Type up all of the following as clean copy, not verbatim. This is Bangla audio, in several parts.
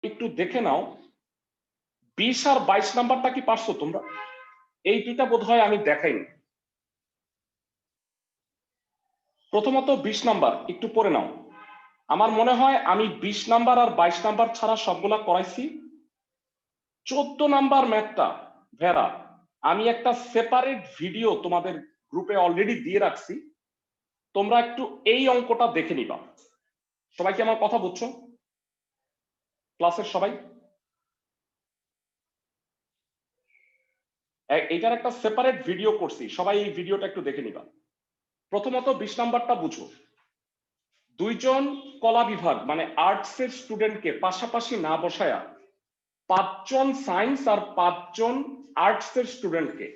একটু দেখে নাও 20 আর 22 নাম্বারটা কি পারছো তোমরা? এই দুইটা বোধহয় আমি দেখাইনি। প্রথমত 20 নাম্বার একটু পড়ে নাও। আমার মনে হয় আমি 20 নাম্বার আর 22 নাম্বার ছাড়া সবগুলা করাইছি। 14 নাম্বার ম্যাথটা ভেরা আমি একটা সেপারেট ভিডিও তোমাদের গ্রুপে অলরেডি দিয়ে রাখছি, তোমরা একটু এই অঙ্কটা দেখে নিবা। সবাই কি আমার কথা বুঝছো? ক্লাসের সবাই এইটার একটা সেপারেট ভিডিও করছি, সবাই এই ভিডিওটা একটু দেখে নিবা। প্রথমত 20 নাম্বারটা বুঝো। দুইজন কলা বিভাগ মানে আর্টস এর স্টুডেন্টকে পাশাপাশি না বসায়া 5 জন সায়েন্স আর 5 জন আর্টস এর স্টুডেন্টকে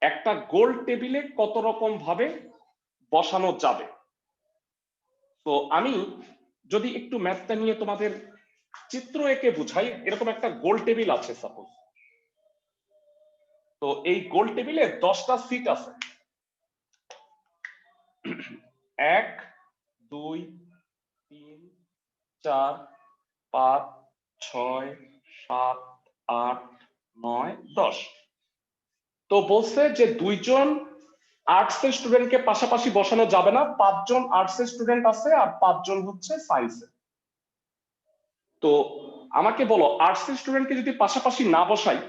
একটা গোল টেবিলে কত রকম ভাবে বসানো যাবে। তো আমি যদি একটু ম্যাথটা নিয়ে তোমাদের চিত্র এঁকে বুঝাই, এরকম একটা গোল টেবিল আছে সাপোজ। তো এই গোল টেবিলে 10টা সিট আছে, 1 2 3 4 5 6 7 8 9 10। তো বলছে যে দুইজন আর্টস এর স্টুডেন্টকে পাশাপাশি বসানো যাবে না, 5 জন আর্টস এর স্টুডেন্ট আছে আর 5 জন হচ্ছে সায়েন্সের। তো আমাকে বলো আর্টস এর স্টুডেন্টকে যদি পাশাপাশি না বসাই,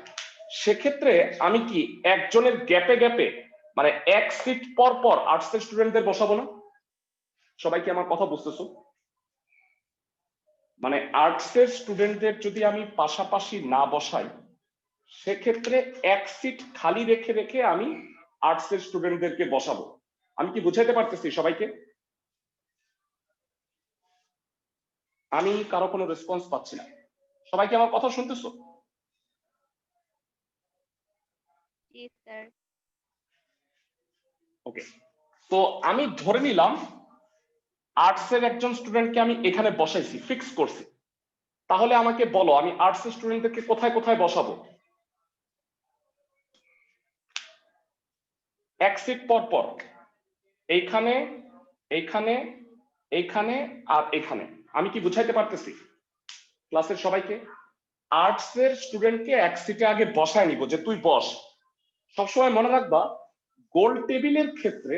সেক্ষেত্রে আমি কি একজনের গ্যাপে গ্যাপে মানে এক সিট পর পর আর্টস এর স্টুডেন্টদের বসাবো না? সবাই কি আমার কথা বুঝতেছো? মানে আর্টস এর স্টুডেন্টদের যদি আমি পাশাপাশি না বসাই, সেক্ষেত্রে এক সিট খালি রেখে রেখে আমি আর্টস এর স্টুডেন্টদেরকে বসাবো। আমি কি বুঝাইতে পারতেছি সবাইকে? আমি কারো কোনো রেসপন্স পাচ্ছি না। সবাই কি আমার কথা শুনতেছো? জি স্যার। ওকে, তো আমি ধরে নিলাম আর্টস এর একজন স্টুডেন্টকে আমি এখানে বসাইছি, ফিক্স করছি। তাহলে আমাকে বলো আমি আর্টস এর স্টুডেন্টদেরকে কোথায় কোথায় বসাবো? এক সিট পর পর, এইখানে এইখানে এইখানে আর এখানে। আমি কি বুঝাইতে পারতেছি ক্লাসের সবাইকে? আর্টস এর স্টুডেন্টকে এক সিটে আগে বসায় নিব যে তুই বস। সবসময় মনে রাখবা গোল টেবিলের ক্ষেত্রে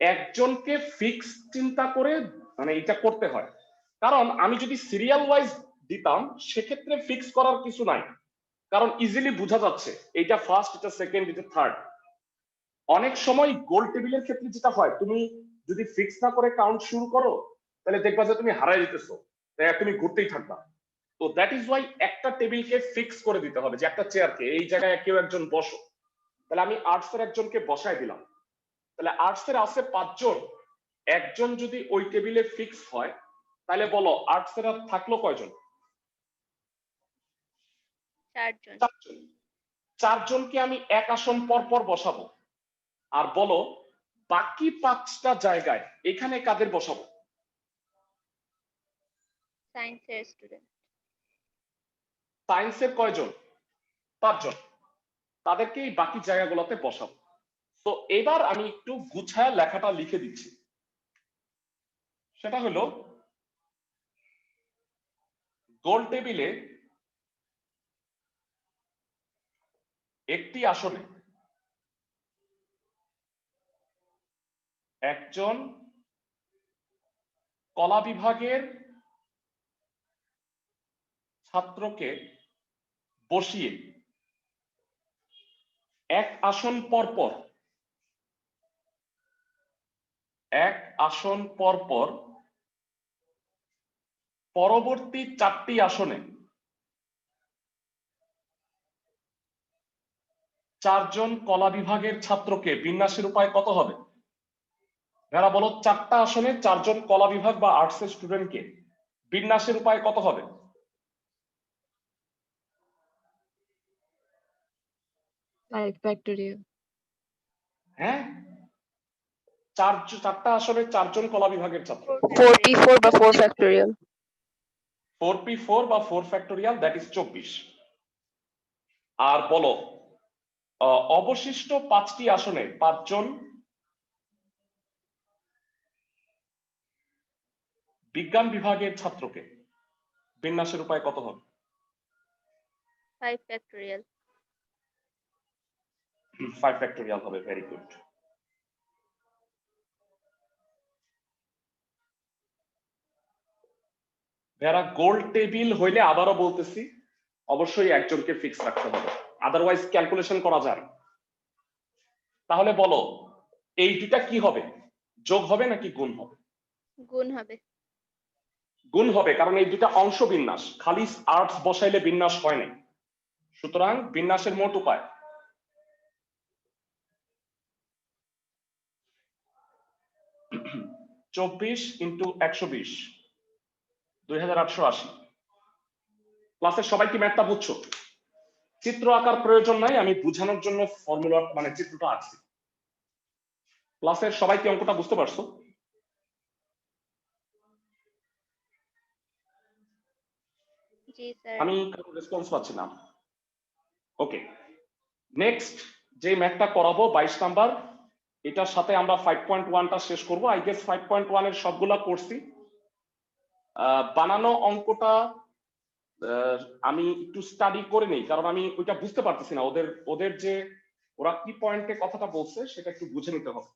একজনকে ফিক্স চিন্তা করে মানে এটা করতে হয়, কারণ আমি যদি সিরিয়াল ওয়াইজ দিতাম সেক্ষেত্রে ফিক্স করার কিছু নাই, কারণ ইজিলি বোঝা যাচ্ছে এটা ফার্স্ট, এটা সেকেন্ড, এটা থার্ড। অনেক সময় গোল টেবিলের ক্ষেত্রে যেটা হয়, তুমি যদি ফিক্স না করে কাউন্ট শুরু করো তাহলে দেখবা যে তুমি হারাই যেতেছো, তাই তুমি ঘুরতেই থাকবা। তো দ্যাট ইজ ওয়াই একটা টেবিলকে ফিক্স করে দিতে হবে যে একটা চেয়ারকে এই জায়গায় কেউ একজন বসো। তাহলে আমি আর্টস এর একজনকে বসায় দিলাম, তাহলে আর্টস এর আছে 5 জন, একজন যদি ওই টেবিলে ফিক্স হয় তাহলে বলো আর্টস এর থাকলো কয়জন? 4 জন। 4 জন। 4 জনকে আমি এক আসন পর পর বসাবো। আর বলো বাকি 5টা জায়গায় এখানে কাদের বসাবো? সায়েন্সের স্টুডেন্ট। সায়েন্সের কয়জন? 5 জন। তাদেরকে এই বাকি জায়গাগুলোতে বসাবো। তো এবার আমি একটু গুছায় লেখাটা লিখে দিচ্ছি। সেটা হলো গোল টেবিলে একটি আসনে একজন কলা বিভাগের ছাত্রকে বসিয়ে এক আসন পর পর পরবর্তী 4টি আসনে 4 জন কলা বিভাগের ছাত্রকে বিন্যাসের উপায় কত হবে? যারা বলো 4টা আসনে 4 জন কলা বিভাগ বা আর্টস এর স্টুডেন্টকে বিন্যাসের উপায় কত হবে? 5 factorial. হ্যাঁ, 4টা আসনে 4 জন কলা বিভাগের ছাত্র। 4p4 বা 4 factorial. 4p4 বা 4 ফ্যাক্টোরিয়াল, দ্যাট ইজ 24। আর বলো অবশিষ্ট 5টি আসনে 5 জন বিজ্ঞান বিভাগের ছাত্রকে বিন্যাসের উপায় কত হবে? 5 factorial. 5 ফ্যাক্টোরিয়াল হবে, ভেরি গুড। যারা গোল টেবিল হইলে আবারও বলতেছি অবশ্যই একজনকে ফিক্স রাখতে হবে, আদারওয়াইজ ক্যালকুলেশন করা যায় না। তাহলে বলো এই দুটা কি হবে, যোগ হবে নাকি গুণ হবে? গুণ হবে। গুণ হবে, কারণ এই দুটা অংশ বিন্যাস, খালি আর্টস বসাইলে বিন্যাস হয় না, সুতরাং বিন্যাসের মোট উপায়। চব্বিশ ইন্টু 120 2880। ক্লাসের সবাই কি ম্যাথটা বুঝছো? চিত্র আঁকার প্রয়োজন নাই, আমি বুঝানোর জন্য ফর্মুলা মানে চিত্রটা আঁকছি। ক্লাসের সবাই কি অঙ্কটা বুঝতে পারছো? জি স্যার। আমি রেসপন্স পাচ্ছি না। ওকে, নেক্সট যে ম্যাথটা করাবো 22 নাম্বার, এটার সাথে আমরা 5.1টা শেষ করব। আই গেস 5.1 এর সবগুলা করছি। বানানো অঙ্কটা আমি একটু স্টাডি করে নেই, কারণ আমি ওইটা বুঝতে পারতেছি না, ওদের যে ওরা কি পয়েন্টে কথাটা বলছে সেটা একটু বুঝে নিতে হবে।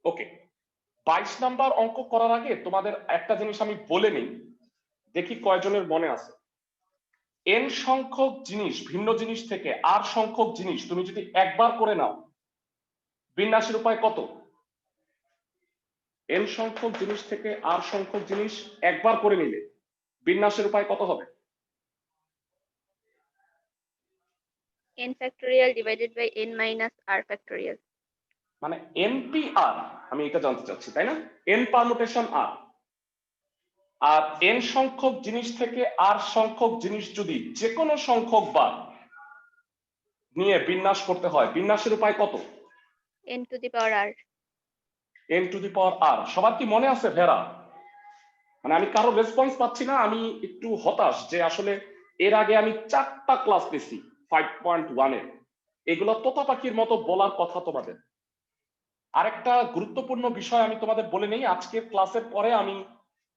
ওকে, 22 নাম্বার অঙ্ক করার আগে তোমাদের একটা জিনিস আমি বলে নিই, দেখি কয়জনের মনে আছে। n সংখ্যক জিনিস, ভিন্ন জিনিস থেকে r সংখ্যক জিনিস তুমি যদি একবার করে নাও, বিন্যাসের উপায় কত? n সংখ্যক জিনিস থেকে r সংখ্যক জিনিস একবার করে নিলে বিন্যাসের উপায় কত হবে? n factorial divided by n minus r factorial. মানে npr, আমি এটা জানতে চাচ্ছি, তাই না? n পারমুটেশন r, আর n সংখ্যক জিনিস থেকে r সংখ্যক জিনিস যদি যে কোনো সংখ্যক বার নিয়ে বিন্যাস করতে হয়, বিন্যাসের উপায় কত? n to the power r. n to the power r। সবার কি মনে আছে ভেরা? মানে আমি কারো রেসপন্স পাচ্ছি না, আমি একটু হতাশ যে আসলে এর আগে আমি 4টা ক্লাস পেয়েছি 5.1 এর, এগুলো তোতা পাখির মতো বলার কথা তোমাদের। আরেকটা গুরুত্বপূর্ণ বিষয় আমি তোমাদের বলে নেই, আজকের ক্লাসের পরে আমি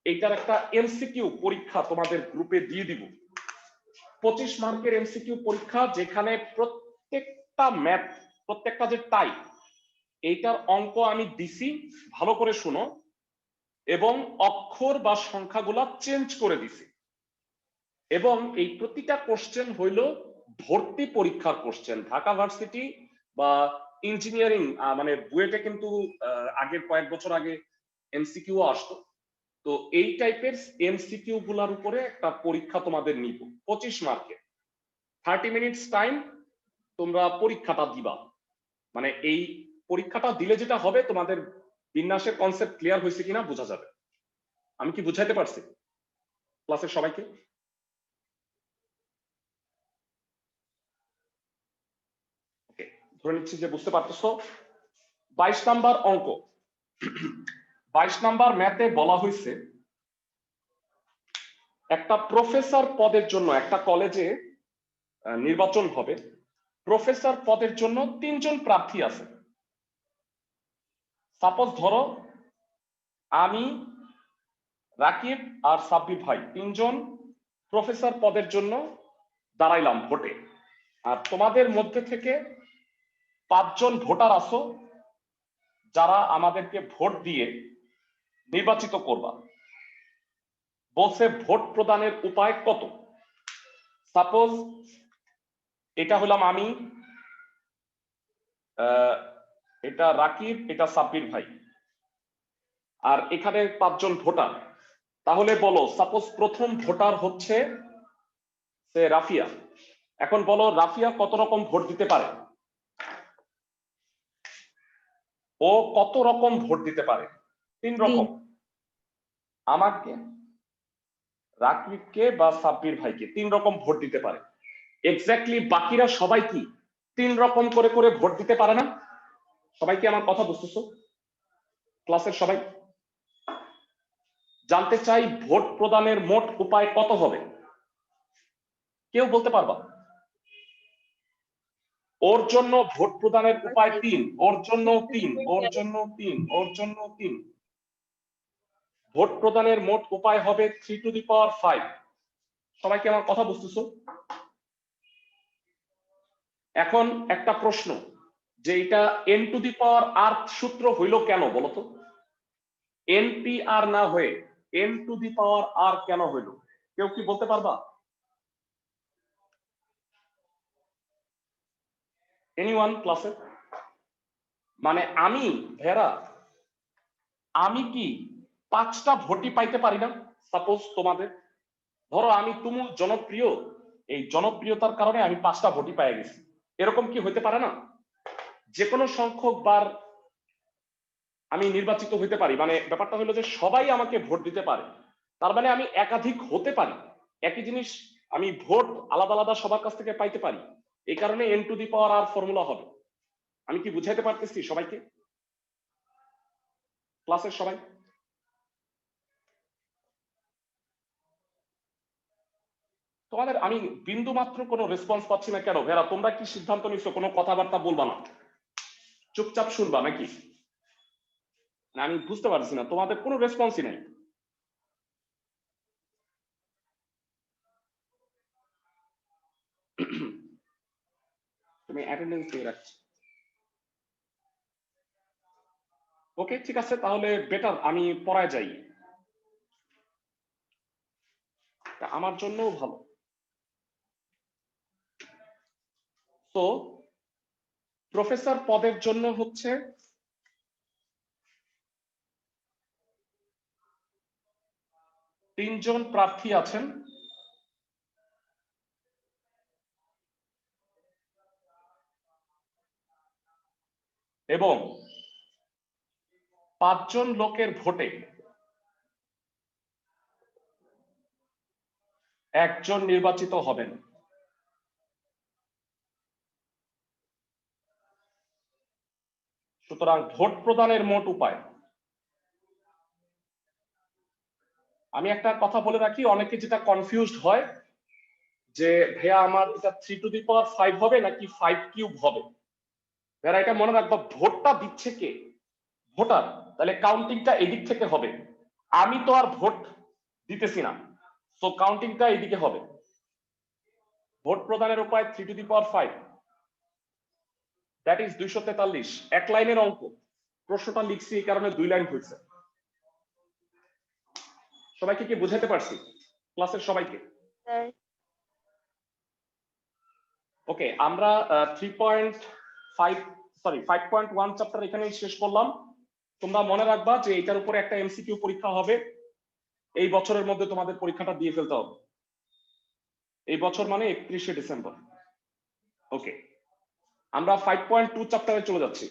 এইটার একটা এমসিকিউ পরীক্ষা তোমাদের গ্রুপে দিয়ে দিব। 25 মার্কের এমসিকিউ পরীক্ষা, যেখানে প্রত্যেকটা ম্যাথ, প্রত্যেকটা যে টাইপ, এইটার অঙ্ক আমি দিছি, ভালো করে শুনো, এবং অক্ষর বা সংখ্যাগুলা চেঞ্জ করে দিছি। এবং এই প্রতিটা কোশ্চেন হইল ভর্তি পরীক্ষার কোশ্চেন। ঢাকা ভার্সিটি বা ইঞ্জিনিয়ারিং মানে বুয়েটে কিন্তু আগের কয়েক বছর আগে এমসিকিউ আসতো, তো এই টাইপের এমসিকিউ গুলার উপরে একটা পরীক্ষা তোমাদের নিব 25 মার্কে। 30 মিনিটস টাইম তোমরা পরীক্ষাটা দিবা। মানে এই পরীক্ষাটা দিলে যেটা হবে, তোমাদের বিন্যাসের কনসেপ্ট ক্লিয়ার হয়েছে কিনা বোঝা যাবে। আমি কি বুঝাইতে পারছি ক্লাসের সবাইকে? ওকে, ধরে নিচ্ছি যে বুঝতে পারতেছো। 22 নাম্বার অঙ্ক, 22 নাম্বার ম্যাথে বলা হয়েছে একটা প্রফেসর পদের জন্য একটা কলেজে নির্বাচন হবে, প্রফেসর পদের জন্য 3 জন প্রার্থী আছে। সাপোজ ধরো আমি, রাকিব আর সাব্বির ভাই 3 জন প্রফেসর পদের জন্য দাঁড়াইলাম ভোটে, আর তোমাদের মধ্যে থেকে 5 জন ভোটার আছো যারা আমাদেরকে ভোট দিয়ে নির্বাচিত করবা। বলছে ভোট প্রদানের উপায় কত? সাপোজ এটা হলাম আমি, এটা রাকিব, এটা সাব্বির ভাই, আর এখানে 5 জন ভোটার। তাহলে বলো, সাপোজ প্রথম ভোটার হচ্ছে রাফিয়া। এখন বলো রাফিয়া কত রকম ভোট দিতে পারে? ও কত রকম ভোট দিতে পারে? 3 রকম। আমাকে, রাকিবকে বা সাব্বির ভাইকে 3 রকম ভোট দিতে পারে। এক্স্যাক্টলি বাকিরা সবাই কি 3 রকম করে করে ভোট দিতে পারে না? সবাই কি আমার কথা বুঝতেছো? ক্লাসের সবাই জানতে চাই ভোট প্রদানের মোট উপায় কত হবে? কেউ বলতে পারবা? ওর জন্য ভোট প্রদানের উপায় 3, ওর জন্য 3, ওর জন্য 3, ওর জন্য 3। ভোট প্রদানের মোট উপায় হবে 3 টু দি পাওয়ার 5। সবাই কি আমার কথা বুঝতেছো? এখন একটা প্রশ্ন, যে এটা n to the power r সূত্র হইল কেন বলতো? npr না হয়ে n to the power r কেন হইল? কেউ কি বলতে পারবা? এনিওয়ান ক্লাসে? মানে আমি আমি কি 5টা ভোটই পাইতে পারি না? সাপোজ তোমাদের, ধরো আমি তুমুল জনপ্রিয়, এই জনপ্রিয়তার কারণে আমি 5টা ভোটই পেয়ে গেছি, এরকম কি হইতে পারে না? যে কোনো সংখ্যক বার আমি নির্বাচিত হইতে পারি, মানে ব্যাপারটা হলো যে সবাই আমাকে ভোট দিতে পারে, তার মানে আমি একাধিক হতে পারি, একই জিনিস আমি ভোট আলাদা আলাদা সবার কাছ থেকে পাইতে পারি, এই কারণে n to the power r formula হবে। আমি কি বুঝাইতে পারতেছি সবাইকে? ক্লাসের সবাই? তোমাদের আমি বিন্দু মাত্র কোনো রেসপন্স পাচ্ছি না কেন? ভেরা, তোমরা কি সিদ্ধান্ত নিচ্ছ কোনো কথাবার্তা বলবা না, চুপচাপ শুনবা নাকি? না, আমি বুঝতে পারছি না, তোমাদের কোনো রেসপন্সই নাই। তুমি অ্যাটেন্ডেন্স দিয়ে রাখছি। ওকে, ঠিক আছে, তাহলে বেটার আমি পড়ায় যাই, আমার জন্যও ভালো। তো প্রফেসর পদের জন্য হচ্ছে 3 জন প্রার্থী আছেন। এবং 5 জন লোকের ভোটে একজন নির্বাচিত হবেন। সুতরাং ভোট প্রদানের মোট উপায়, আমি একটা কথা বলে রাখি, অনেকে যেটা কনফিউজড হয় যে ভাইয়া আমার এটা 3 টু দি পাওয়ার 5 হবে নাকি 5 কিউব হবে। ভাইয়া এটা মনে রাখবা, ভোটটা দিচ্ছে কে? ভোটার, তাহলে কাউন্টিংটা এদিক থেকে হবে, আমি তো আর ভোট দিতেছি না, সো কাউন্টিংটা এদিকে হবে। ভোট প্রদানের উপায় 3 to the power 5, that is 243, এক লাইনের অঙ্ক। প্রশ্নটা লিখছি এই কারণে 2 লাইন হয়েছে। সবাইকে কি বুঝাতে পারছি? ক্লাসের সবাইকে? স্যার ওকে, আমরা 5.1 চ্যাপ্টার এখানেই শেষ করলাম। তোমরা মনে রাখবা যে এটার উপরে একটা এমসিকিউ পরীক্ষা হবে, এই বছরের মধ্যে তোমাদের পরীক্ষাটা দিয়ে ফেলতে হবে, এই বছর মানে 31শে ডিসেম্বর। ওকে, আমরা 5.2 চ্যাপ্টারে চলে যাচ্ছি।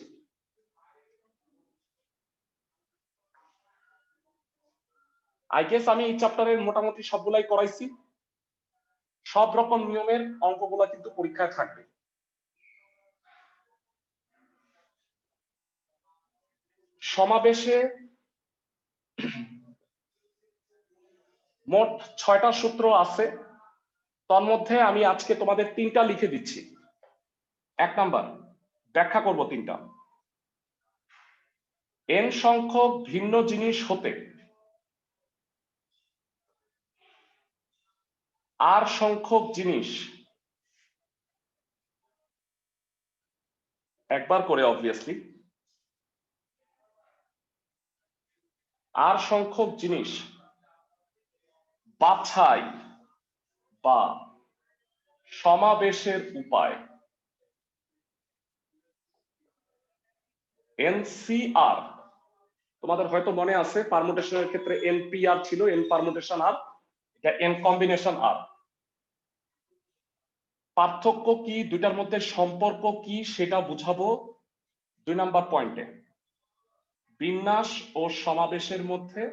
আই গেস আমি এই চ্যাপ্টারের মোটামুটি সবগুলাই করাইছি, সব রকম নিয়মের অঙ্কগুলা কিন্তু পরীক্ষায় থাকবে। সমাবেশে মোট 6টা সূত্র আছে, তার মধ্যে আমি আজকে তোমাদের 3টা লিখে দিচ্ছি। 1 নাম্বার, ব্যাখ্যা করব 3টা। n সংখ্যক ভিন্ন জিনিস হতে r সংখ্যক জিনিস, একবার করে অবভিয়াসলি, r সংখ্যক জিনিস বাছাই বা সমাবেশের উপায় NCR। তোমাদের হয়তো মনে আছে পারমুটেশনের ক্ষেত্রে NPR ছিল, n পারমুটেশন আর, এটা n কম্বিনেশন আর। পার্থক্য কি, দুইটার মধ্যে সম্পর্ক কি সেটা বুঝাবো 2 নাম্বার পয়েন্টে। বিন্যাস ও সমাবেশের মধ্যে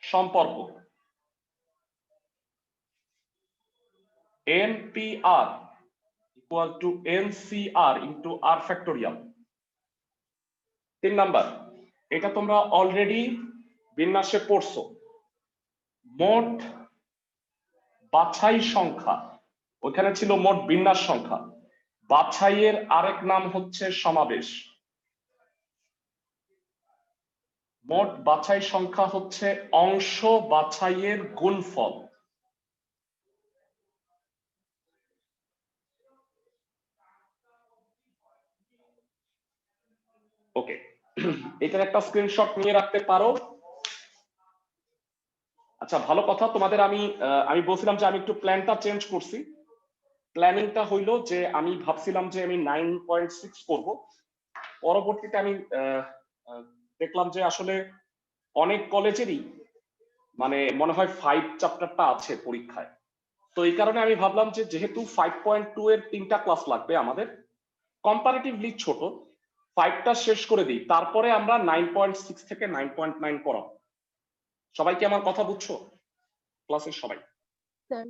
সম্পর্ক, NPR equal to NCR into R factorial। 3 number, এটা তোমরা অলরেডি বিন্যাসে পড়ছো, মোট বাছাই সংখ্যা, ওখানে ছিল মোট বিন্যাস সংখ্যা, বাছাইয়ের আরেক নাম হচ্ছে সমাবেশ। মোট বাছাই সংখ্যা হচ্ছে অংশ বাছাইয়ের গুণফল, এটার একটা স্ক্রিনশট নিয়ে রাখতে পারো। আচ্ছা, ভালো কথা। তোমাদের আমি বলছিলাম যে আমি একটু প্ল্যানটা চেঞ্জ করছি। প্ল্যানিংটা হইলো যে আমি ভাবছিলাম যে আমি 9.6 করব, পরবর্তীতে আমি দেখলাম যে আসলে অনেক কলেজেরই মানে মনে হয় 5 চ্যাপ্টারটা আছে পরীক্ষায়। তো এই কারণে আমি ভাবলাম যে যেহেতু 5.2 এর 3টা ক্লাস লাগবে আমাদের, কম্পারেটিভলি ছোট, 5টা শেষ করে দিই, তারপরে আমরা 9.6 থেকে 9.9 করাবো। সবাই কি আমার কথা বুঝছো? ক্লাসের সবাই? Sir.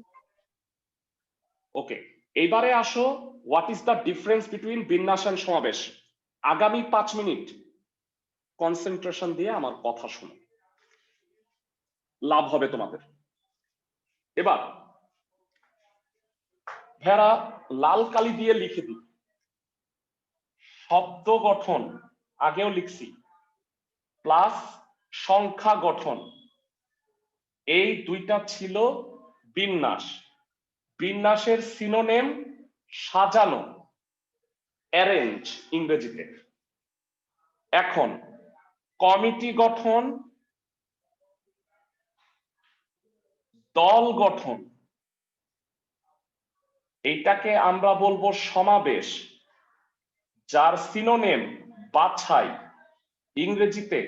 ওকে, এইবারে আসো, what is the difference between বিন্যাস এন্ড সমাবেশ। আগামী 5 মিনিট কনসেন্ট্রেশন দিয়ে আমার কথা শুনো, লাভ হবে তোমাদের। এবার ভেড়া লাল কালি দিয়ে লিখে দিই, শব্দ গঠন আগেও লিখছি, প্লাস সংখ্যা গঠন, এই দুইটা ছিল বিন্যাস। বিন্যাসের সিনোনিম সাজানো, অ্যারেঞ্জ ইংরেজিতে। এখন কমিটি গঠন, দল গঠন, এইটাকে আমরা বলবো সমাবেশ, যার সিনোনিম বাছাই, ইংরেজিতে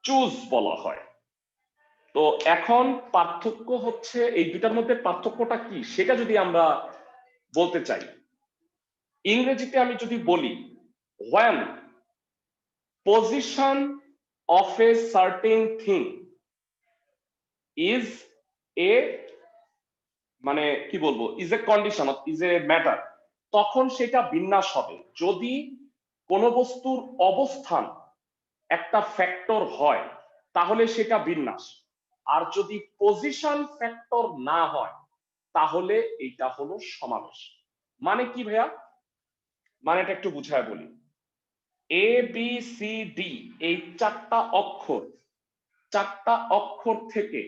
চুজ বলা হয়। তো এখন পার্থক্য হচ্ছে এই দুটার মধ্যে পার্থক্যটা কি সেটা যদি আমরা বলতে চাই, ইংরেজিতে আমি যদি বলি when position of a certain thing is a মানে কি বলবো is a condition is a matter, তখন সেটা বিন্যাস হবে যদি কোনো বস্তুর অবস্থান একটা ফ্যাক্টর হয়, তাহলে সেটা বিন্যাস। আর যদি পজিশন ফ্যাক্টর না হয়, তাহলে এটা হলো সমাবেশ। মানে কি ভাইয়া? মানে এটা একটু বুঝায় বলি, এ বি সি ডি এই চারটা অক্ষর থেকে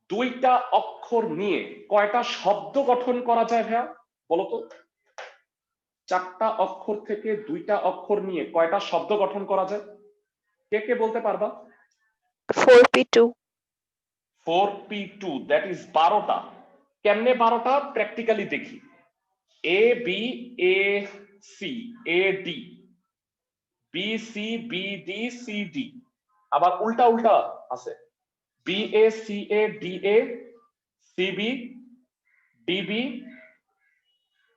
দুইটা অক্ষর নিয়ে কয়টা শব্দ গঠন করা যায় ভাইয়া বলতো? চারটা অক্ষর থেকে দুইটা অক্ষর নিয়ে কয়টা শব্দ গঠন করা যায়? কে কে বলতে পারবা? 4p2. 4p2, that is 12টা। কেমনে 12টা? প্র্যাকটিক্যালি দেখি। A B A C A D, B C B D C D, আবার উল্টা উল্টা আছে, B A C A D A C B D B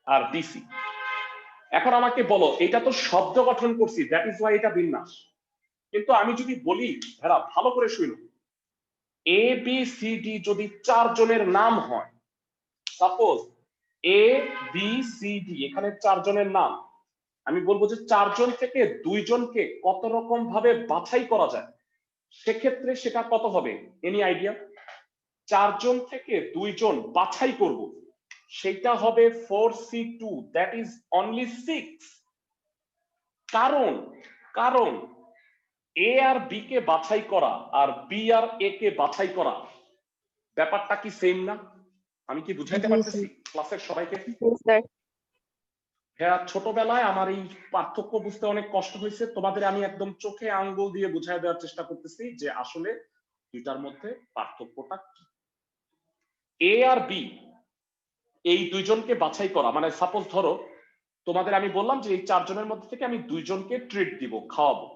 আর ডিসি। এখন আমাকে বলো, এটা তো শব্দ গঠন করছি, দ্যাট ইজ ওয়াই এটা বিন্যাস। কিন্তু আমি যদি বলি, ভেড়া ভালো করে শুনো, এ বি সি ডি যদি 4 জনের নাম হয়, suppose A B C D এখানে 4 জনের নাম, আমি বলবো যে 4 জন থেকে 2 জনকে কত রকম ভাবে বাছাই করা যায়, সেক্ষেত্রে সেটা কত হবে? Any idea? 4 জন থেকে 2 জন বাছাই করব, সেটা হবে 4c2, দ্যাট ইজ অনলি 6। কারণ এ আর বি কে বাছাই করা আর বি আর এ কে বাছাই করা ব্যাপারটা কি সেম না? আমি কি বুঝাইতে পারতেছি ক্লাসের সবাইকে? Yes, sir. হ্যাঁ, ছোটবেলায় আমার এই পার্থক্য বুঝতে অনেক কষ্ট হয়েছে, তোমাদের আমি একদম চোখে আঙ্গুল দিয়ে বুঝাই দেওয়ার চেষ্টা করতেছি যে আসলে দুইটার মধ্যে পার্থক্যটা কি। এ আর বি এই দুইজনকে বাছাই করা, মানে সাপোজ ধরো তোমাদের আমি বললাম যে এই 4 জনের মধ্যে থেকে আমি 2 জনকে ট্রিট দিব, খাওয়াবো,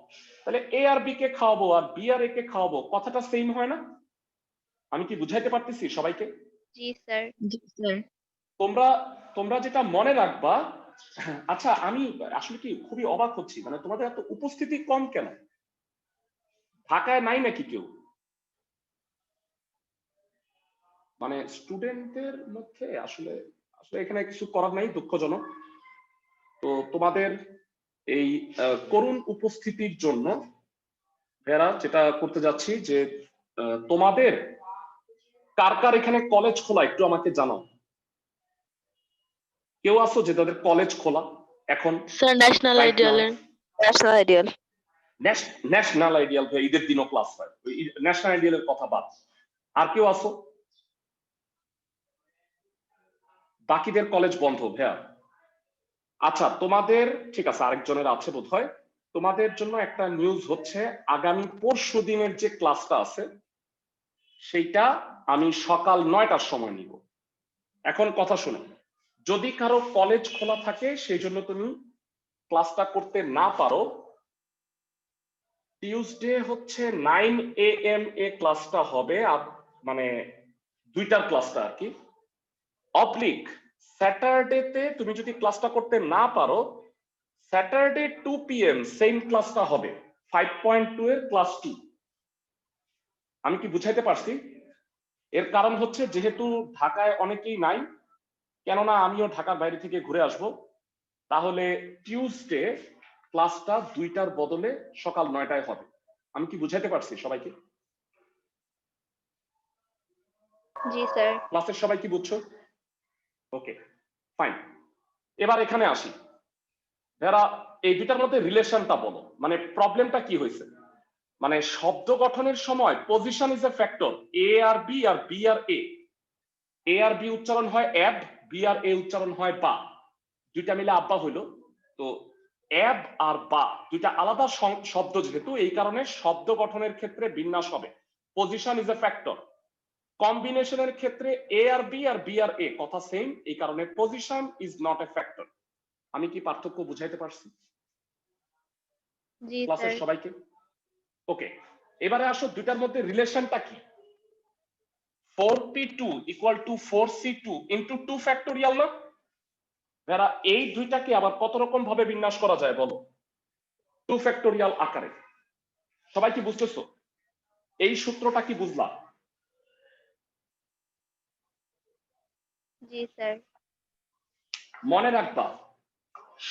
তাহলে এ আর বি কে খাওয়াবো আর বি আর এ কে খাওয়াবো, কথাটা সেম হয় না? আমি কি বুঝাইতে পারতেছি সবাইকে? জি স্যার। Yes, sir. তোমরা যেটা মনে রাখবা, আচ্ছা আমি আসলে কি খুবই অবাক হচ্ছি, মানে তোমাদের এত উপস্থিতি কম কেন? ঢাকায় নাই নাকি কেউ? মানে স্টুডেন্টদের মধ্যে আসলে আসলে এখানে কিছু করার নাই, দুঃখজনক। তো তোমাদের এই করুণ উপস্থিতির জন্য ভেড়া যেটা করতে যাচ্ছি যে তোমাদের কার কার এখানে কলেজ খোলা একটু আমাকে জানাও। কেউ আছো যে তাদের কলেজ খোলা এখন? Sir, national Right ideal. now. National ideal. National ideal, ঈদের দিনও ক্লাস হয়, ন্যাশনাল আইডিয়ালের কথা বাদ। আর কেউ আছো? বাকিদের কলেজ বন্ধ ভাইয়া। আচ্ছা তোমাদের ঠিক আছে, আরেকজনের আছে বোধ হয়। তোমাদের জন্য একটা নিউজ হচ্ছে, আগামী পরশু দিনের যে ক্লাসটা আছে সেইটা আমি সকাল 9টার সময় নিব। এখন কথা শোনো, যদি কারো কলেজ খোলা থাকে সেই জন্য তুমি ক্লাসটা করতে না পারো, টিউসডে হচ্ছে 9 AM এ ক্লাসটা হবে, মানে 2টার ক্লাসটা আর কি। অবলিক স্যাটারডেতে তুমি যদি ক্লাসটা করতে না পারো, স্যাটারডে 2 PM সেম ক্লাসটা হবে, 5.2 এর ক্লাস 2। আমি কি বুঝাইতে পারছি? এর কারণ হচ্ছে যেহেতু ঢাকায় অনেকেই নাই, কেননা আমিও ঢাকার বাইরে থেকে ঘুরে আসব, তাহলে টিউসডে ক্লাসটা 2টার বদলে সকাল 9টায় হবে। আমি কি বুঝাইতে পারছি সবাইকে? জি স্যার। ক্লাসের সবাই কি বুঝছো? ওকে, ফাইন। এবার এখানে আসি, যারা এই দুটার মধ্যে রিলেশনটা বলো, মানে প্রবলেমটা কি হয়েছে। মানে শব্দ গঠনের সময় position is a factor, A আর বি আর বি আর এ, এ আর বি উচ্চারণ হয় অ্যাব, বি আর এ উচ্চারণ হয় বা, দুইটা মিলে আব্বা হইলো। তো অ্যাব আর বা দুইটা আলাদা শব্দ, যেহেতু এই কারণে শব্দ গঠনের ক্ষেত্রে বিন্যাস হবে পজিশন ইজ এ ফ্যাক্টর। কম্বিনেশনের ক্ষেত্রে এ আর বি আর এ কথা সেম, এই কারণে position is not a factor. আমি কি পার্থক্য বুঝাইতে পারছি জি ক্লাসের স্যার। সবাইকে? ওকে, এবারে আসো দুইটার মধ্যে রিলেশনটা কি। 4p2 equal to 4c2 into 2 factorial না? যারা এই দুইটাকে আবার কত রকম ভাবে বিন্যাস করা যায় বলো 2 ফ্যাক্টোরিয়াল আকারে? সবাই কি বুঝতেছো? এই সূত্রটা কি বুঝলা? জি স্যার। মনে রাখবা,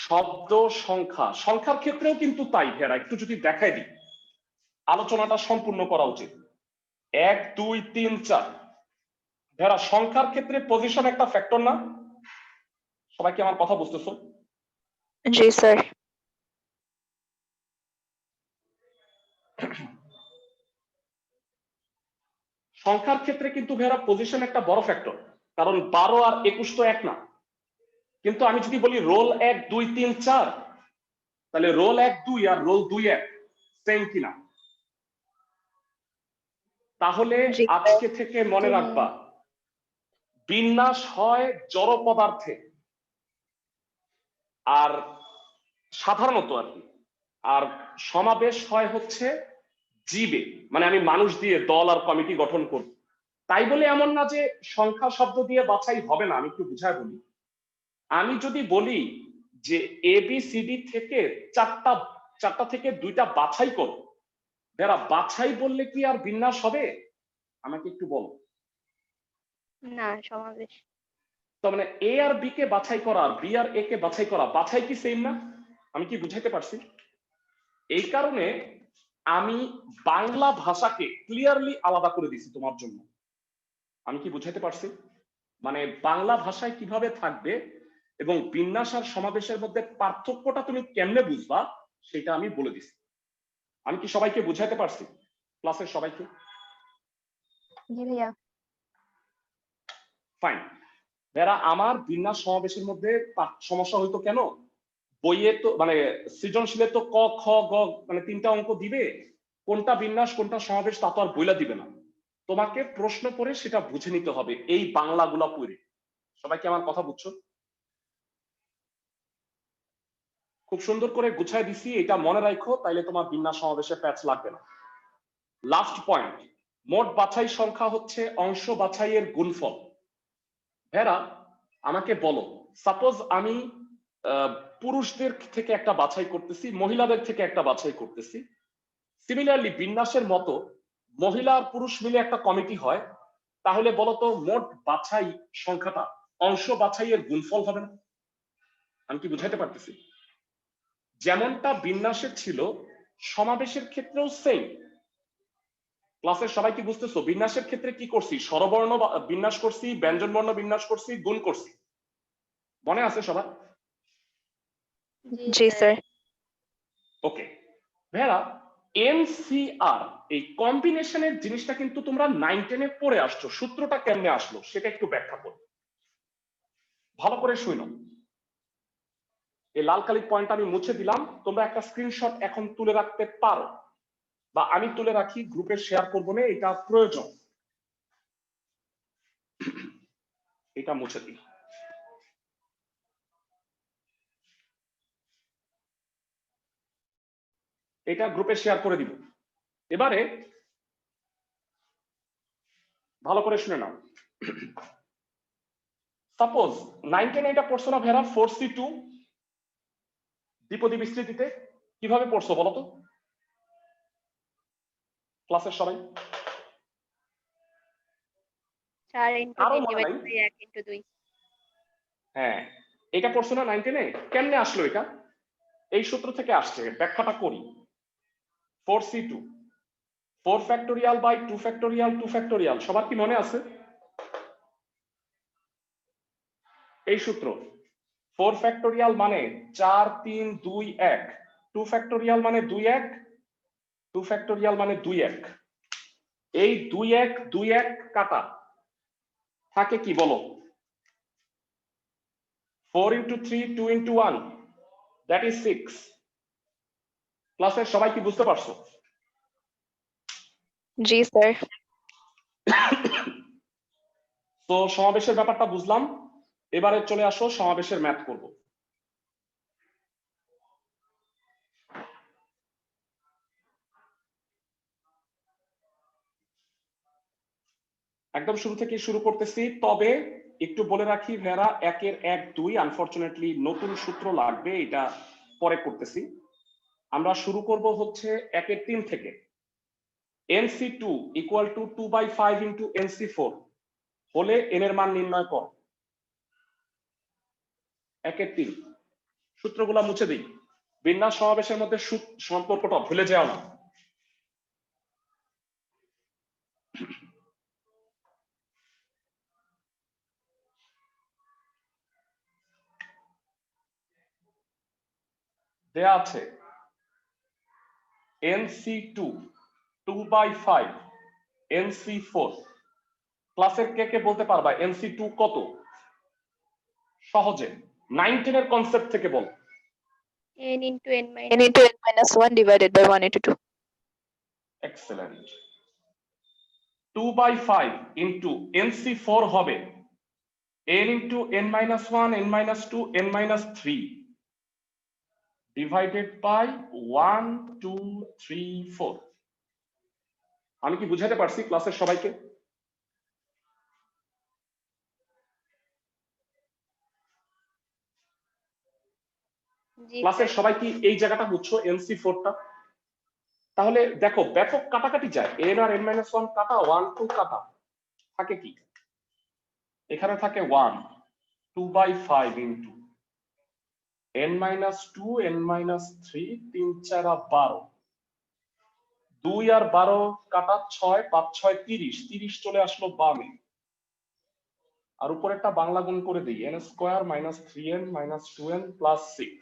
শব্দ সংখ্যা, সংখ্যার ক্ষেত্রেও কিন্তু তাই। ভেড়া একটু যদি দেখাই দিই, আলোচনাটা সম্পূর্ণ করা উচিত। 1 2 3 4, ভেড়া সংখ্যার ক্ষেত্রে পজিশন একটা ফ্যাক্টর না? সবাই কি আমার কথা বুঝতেছো? জি স্যার। সংখ্যার ক্ষেত্রে কিন্তু ভেড়া পজিশন একটা বড় ফ্যাক্টর, কারণ 12 আর 21 তো এক না। কিন্তু আমি যদি বলি রোল 1 2 3 4, তাহলে রোল 1 2 আর রোল 2 1 সেম কিনা? তাহলে জি আজকে থেকে মনে রাখবা, বিন্যাস হয় জড় পদার্থে আর সাধারণত আর কি, আর সমাবেশ হয় হচ্ছে জীবে, মানে আমি মানুষ দিয়ে দল আর কমিটি গঠন করব। তাই বলে এমন না যে সংখ্যা শব্দ দিয়ে বাছাই হবে না। আমি একটু বুঝায় বলি, আমি যদি বলি যে এ বি সি ডি থেকে চারটা থেকে 2টা বাছাই করো, যারা বাছাই বললে কি আর বিন্যাস হবে? আমাকে একটু বলো। না, সমাবেশ। তো মানে এ আর বি কে বাছাই করা আর বি আর এ কে বাছাই করা, বাছাই কি সেম না? আমি কি বুঝাইতে পারছি? এই কারণে আমি বাংলা ভাষাকে ক্লিয়ারলি আলাদা করে দিছি তোমার জন্য। আমি কি বুঝাইতে পারছি? মানে বাংলা ভাষায় কিভাবে থাকবে এবং বিন্যাস আর সমাবেশের মধ্যে পার্থক্যটা তুমি কেমনে বুঝবা সেটা আমি বলে দিছি। আমি কি সবাইকে বুঝাইতে পারছি? ক্লাসের সবাইকে? জি ভাইয়া। ফাইন। যারা আমার বিন্যাস সমাবেশের মধ্যে সমস্যা হইতো কেন, বইয়ে তো মানে সৃজনশীলে তো ক খ গ মানে 3টা অঙ্ক দিবে, কোনটা বিন্যাস কোনটা সমাবেশ তা তো আর বইলা দিবে না। তোমাকে প্রশ্ন করে সেটা বুঝে নিতে হবে এই বাংলাগুলা পড়ে। সবাইকে আমার কথা বুঝছো? খুব সুন্দর করে গুছাই দিছি, এটা মনে রাখো, তাইলে তোমার বিন্যাস সমাবেশে প্যাচ লাগবে না। লাস্ট পয়েন্ট, মোট বাছাই সংখ্যা হচ্ছে অংশ বাছাইয়ের গুণফল। ভেরা আমাকে বলো, সাপোজ আমি পুরুষদের থেকে একটা বাছাই করতেছি, মহিলাদের থেকে একটা বাছাই করতেছি। সিমিলারলি বিন্যাসের মতো মহিলা আর পুরুষ মিলে একটা কমিটি হয়, তাহলে বলতো মোট বাছাই সংখ্যাটা অংশ বাছাইয়ের গুণফল হবে না? আমি কি বুঝাইতে পারতেছি? যেমনটা বিন্যাসের ছিল সমাবেশের ক্ষেত্রেও সেম। ক্লাসের সবাই কি বুঝতেছো? বিন্যাসের ক্ষেত্রে কি করছি? স্বরবর্ণ বিন্যাস করছি, ব্যঞ্জন বর্ণ বিন্যাস করছি, গুণ করছি। মনে আছে সবার? জি স্যার। ওকে ভেরা, এনসিআর এই কম্বিনেশনের জিনিসটা কিন্তু তোমরা 9 10 এ পড়ে আসছো, সূত্রটা কেমনে আসলো সেটা একটু ব্যাখ্যা করো, ভালো করে শুনো। এই লাল কালির পয়েন্ট আমি মুছে দিলাম, তোমরা একটা স্ক্রিনশট এখন তুলে রাখতে পারো, বা আমি তুলে রাখি, গ্রুপে শেয়ার করবো না, এটা প্রয়োজন। এটা মুছে দিই। এটা গ্রুপে শেয়ার করে দিব। এবারে ভালো করে শুনে নাও। সাপোজ 9-10 এটা পড়ছো না ভেরা, 4C2 দ্বিপদী বিস্তৃতিতে কিভাবে পড়ছো বলো তো ক্লাসের সবাই? 4 into কারো 3 মনে নাই? divided by 1 into 2 হ্যাঁ, এটা পড়ছো না 9-10 কেমনে আসলো এটা? এই সূত্র থেকে আসছে, ব্যাখ্যাটা করি। 4C2 4 factorial by 2 factorial 2 factorial, সবার কি মনে আছে এই সূত্র? 4 ফ্যাক্টোরিয়াল মানে 4 3 2 1, 2 ফ্যাক্টোরিয়াল মানে 2 1, 2 ফ্যাক্টোরিয়াল মানে 2 1। এই 2 1 2 1 কাটা থাকে কি বলো? 4 into 3 2 into 1, that is 6। ক্লাসের সবাই কি বুঝতে পারছো? জি স্যার। তো সমাবেশের ব্যাপারটা বুঝলাম, এবারে চলে আসো সমাবেশের ম্যাথ করব। একদম শুরু থেকে শুরু করতেছি, তবে একটু বলে রাখি ভেরা, 1-এর 1 2 আনফরচুনেটলি নতুন সূত্র লাগবে, এটা পরে করতেছি। আমরা শুরু করব হচ্ছে 1-এর 3 থেকে। NC2 equal to 2/5 into NC4 হলে n এর মান নির্ণয় কর। 1-এর 3 সূত্রগুলো মুছে দিই, বিন্যাস সমাবেশের মধ্যে সম্পর্কটা ভুলে যাও না। দেয়া আছে NC2 2/5 NC4। ক্লাসের কে কে বলতে পারবা NC2 কত? সহজে 9-10 এর কনসেপ্ট থেকে বল। n into n n minus into n minus 1 divided by 1 into 2. Excellent. 2/5 into NC4 হবে n into n minus 1 n minus 2 n minus 3 divided by 1 2 3 4। আমি কি বুঝাতে পারছি ক্লাসের সবাইকে? জি ক্লাসের স্যার। সবাই কি এই জায়গাটা বুঝছো NC4 টা? তাহলে দেখো ব্যাপক কাটাকাটি যায়, n আর n minus 1 কাটা, 1 2 কাটা, থাকে কি এখানে থাকে 1 2/5 into n minus 2 n minus 3 3 4 12, 2 আর 12 কাটা 6 5 6 30, 30 চলে আসলো বামে, আর উপরেরটা বাংলা গুণ করে দিই, n square minus 3n minus 2n plus 6,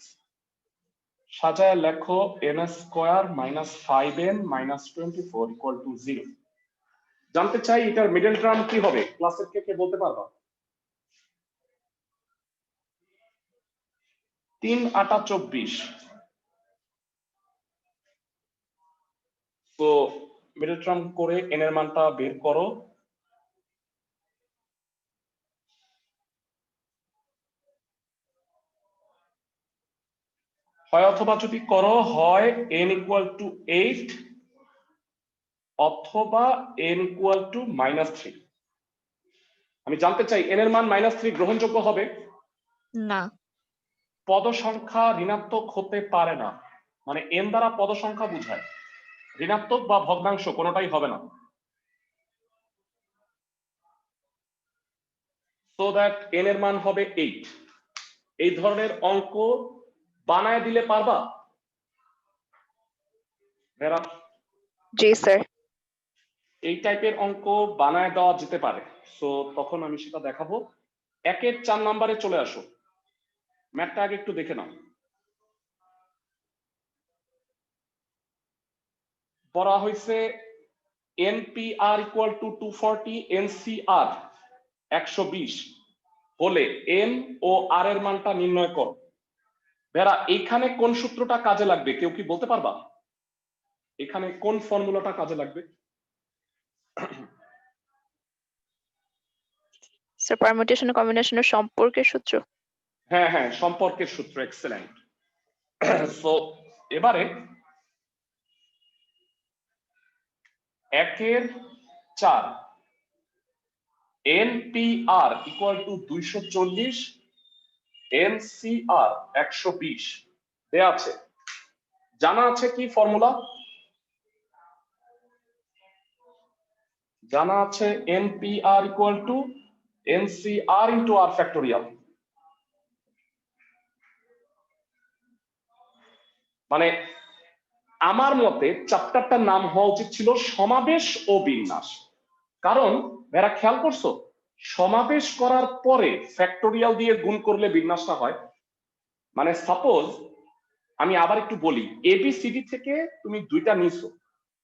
সাজায় লেখো n square minus 5n minus 24 equal to 0। জানতে চাই এটার মিডল টার্ম কি হবে, ক্লাসের কে কে বলতে পারবা? 3 8 24। তো মিডল টার্ম করে n এর মানটা বের করো। হয় অথবা যদি করো, হয় n equal to 8 অথবা n equal to -3। আমি জানতে চাই n এর মান -3 গ্রহণযোগ্য হবে? না। পদ সংখ্যা ঋণাত্মক হতে পারে না, মানে n দ্বারা পদ সংখ্যা বোঝায়, ঋণাত্মক বা ভগ্নাংশ কোনোটাই হবে না। সো দ্যাট n এর মান হবে 8। এই ধরনের অঙ্ক বানায় দিলে পারবা ভেরা? জি স্যার। এই টাইপের অঙ্ক বানায় দেওয়া যেতে পারে, সো তখন আমি সেটা দেখাবো। 1-এর 4 নম্বরে চলে আসো, ম্যাথটা আগে একটু দেখে নাও। বলা হয়েছে NPR equal to 240 NCR 120 হলে n ও r এর মানটা নির্ণয় করো। বেরা এইখানে কোন সূত্রটা কাজে লাগবে কেউ কি বলতে পারবা? এখানে কোন ফর্মুলাটা কাজে লাগবে? Sir, permutation ও combination এর সম্পর্কের সূত্র। হ্যাঁ হ্যাঁ, সম্পর্কের সূত্র, এক্সেলেন্ট। সো এবারে 1/4 NPR ইকুয়াল টু 240, NCR 120 দেয়া আছে। জানা আছে কি ফর্মুলা? জানা আছে NPR equal to NCR into R factorial. মানে আমার মতে চ্যাপ্টারটার নাম হওয়া উচিত ছিল সমাবেশ ও বিন্যাস। কারণ এরা খেয়াল করছো, সমাবেশ করার পরে ফ্যাক্টোরিয়াল দিয়ে গুণ করলে বিন্যাসটা হয়। মানে সাপোজ আমি আবার একটু বলি, ABCD থেকে তুমি দুইটা নিছো,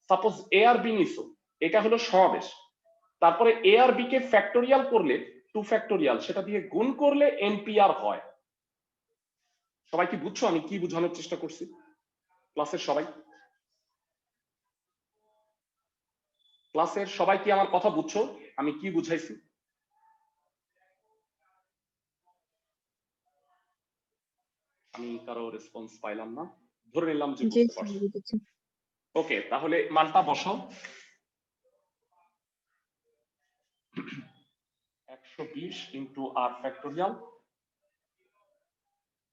সাপোজ A আর B নিছো, এটা হলো সমাবেশ। তারপরে A আর B কে ফ্যাক্টোরিয়াল করলে 2 ফ্যাক্টোরিয়াল, সেটা দিয়ে গুণ করলে NPR হয়। সবাই কি বুঝছো আমি কি বোঝানোর চেষ্টা করছি? ক্লাসের সবাই, ক্লাসের সবাই কি আমার কথা বুঝছো আমি কি বুঝাইছি? আমি কারো রেসপন্স পাইলাম না, ধরে নিলাম যে বুঝতে পারছো। ওকে, তাহলে মানটা বসাও। 120 ইন্টু R ফ্যাক্টোরিয়াল,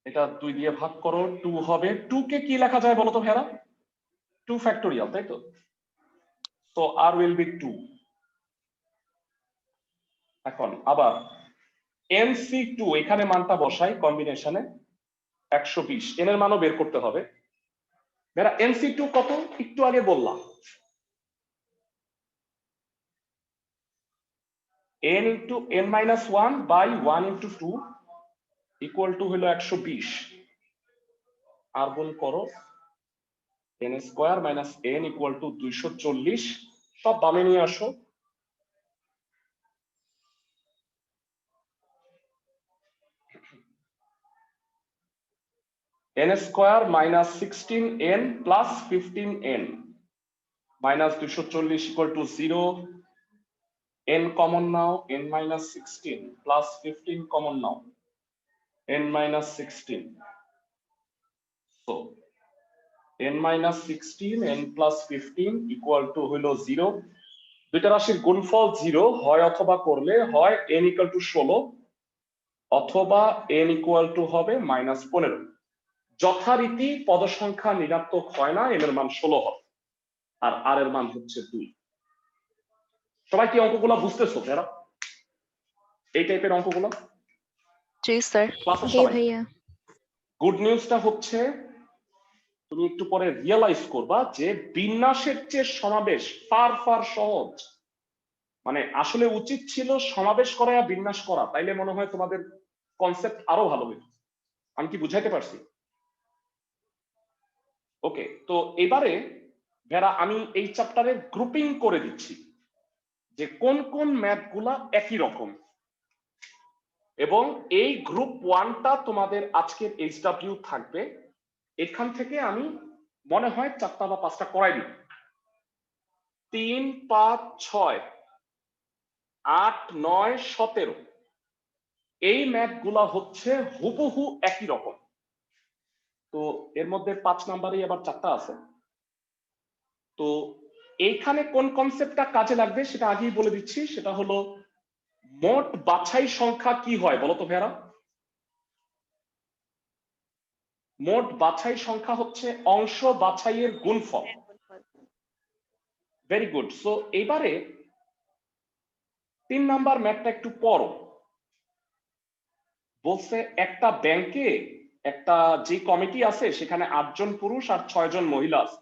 এটা 2 দিয়ে ভাগ করো, 2 হবে। 2 কে কি লেখা যায় বলো তো ভেরা? 2 ফ্যাক্টোরিয়াল, তাই তো? So R will be 2। এখন আবার NC2 এখানে মানটা বসাই কম্বিনেশনে 120, n এর মানও বের করতে হবে। ভেরা NC2 কত একটু আগে বললাম, n into n-1 by 1 into 2 equal to হলো 120। আর গুণ করো n square minus n equal to 240, সব বামে নিয়ে আসো। n square minus 16n plus 15n minus 240 equal to 0। n common নাও, n মাইনাস 16 প্লাস 15 কমন নাও, n minus 16। So n minus 16 n plus 15 equal to হলো 0। দুইটা রাশির গুণফল 0 হয় অথবা করলে হয় n ইকুয়াল টু 16 অথবা n ইকুয়াল টু হবে মাইনাস 15। যথারীতি পদ সংখ্যা ঋণাত্মক হয় না, n এর মান 16 হবে আর r এর মান হচ্ছে 2। সবাই কি অঙ্কগুলো বুঝতেছো যারা এই টাইপের অঙ্কগুলো? জি স্যার। ক্লাসের জি সবাই, ভাইয়া। গুড নিউজটা হচ্ছে তুমি একটু পরে রিয়েলাইজ করবা যে বিন্যাসের চেয়ে সমাবেশ ফার ফার সহজ। মানে আসলে উচিত ছিল সমাবেশ করা আর বিন্যাস করা, তাইলে মনে হয় তোমাদের কনসেপ্ট আরো ভালো হইত। আমি কি বুঝাইতে পারছি? ওকে, তো এবারে যারা আমি এই চ্যাপ্টারে গ্রুপিং করে দিচ্ছি যে কোন কোন ম্যাথ গুলা একই রকম, এবং এই গ্রুপ 1টা তোমাদের আজকের HW থাকবে। এখান থেকে আমি মনে হয় 4টা বা 5টা করাই দিই। 3, 5, 6, 8, 9, 17 এই ম্যাথ গুলা হচ্ছে হুবহু একই রকম। তো এর মধ্যে 5 নাম্বারে আবার 4টা আছে। তো এইখানে কোন কনসেপ্টটা কাজে লাগবে সেটা আগেই বলে দিচ্ছি, সেটা হলো মোট বাছাই সংখ্যা কি হয় বলো তো ভেরা? মোট বাছাই সংখ্যা হচ্ছে অংশ বাছাইয়ের গুণফল। Very good. সো এবারে 3 নাম্বার ম্যাথটা একটু পড়ো। বলছে একটা ব্যাংকে একটা যে কমিটি আছে সেখানে 8 জন পুরুষ আর 6 জন মহিলা আছে।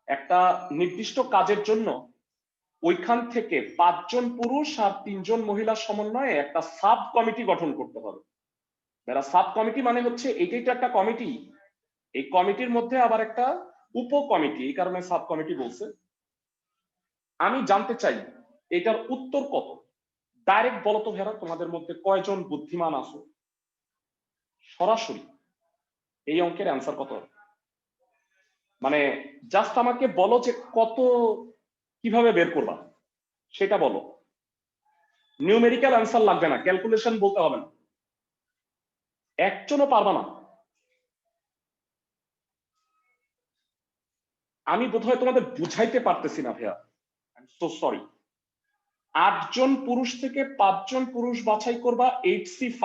একটা নির্দিষ্ট কাজের জন্য ওইখান থেকে 5 জন পুরুষ আর 3 জন মহিলার সমন্বয়ে একটা সাব কমিটি গঠন করতে হবে। যারা সাব কমিটি মানে হচ্ছে এটাই তো একটা কমিটি, এই কমিটির মধ্যে আবার একটা উপ কমিটি, এই কারণে সাব কমিটি বলছে। আমি জানতে চাই এটার উত্তর কত? ডাইরেক্ট বলো তো ভেরা, তোমাদের মধ্যে কয়জন বুদ্ধিমান আছো? সরাসরি এই অঙ্কের অ্যান্সার কত? মানে জাস্ট আমাকে বলো যে কত, কিভাবে বের করবা সেটা বলো। নিউমেরিক্যাল অ্যান্সার লাগবে না, ক্যালকুলেশন বলতে হবে না। একজনও পারবা না। আমি বোধহয় তোমাদের বুঝাইতে পারতেছি না ভাইয়া, আই এম সো সরি। 8 জন পুরুষ থেকে 5 জন পুরুষ বাছাই করবা 8C5।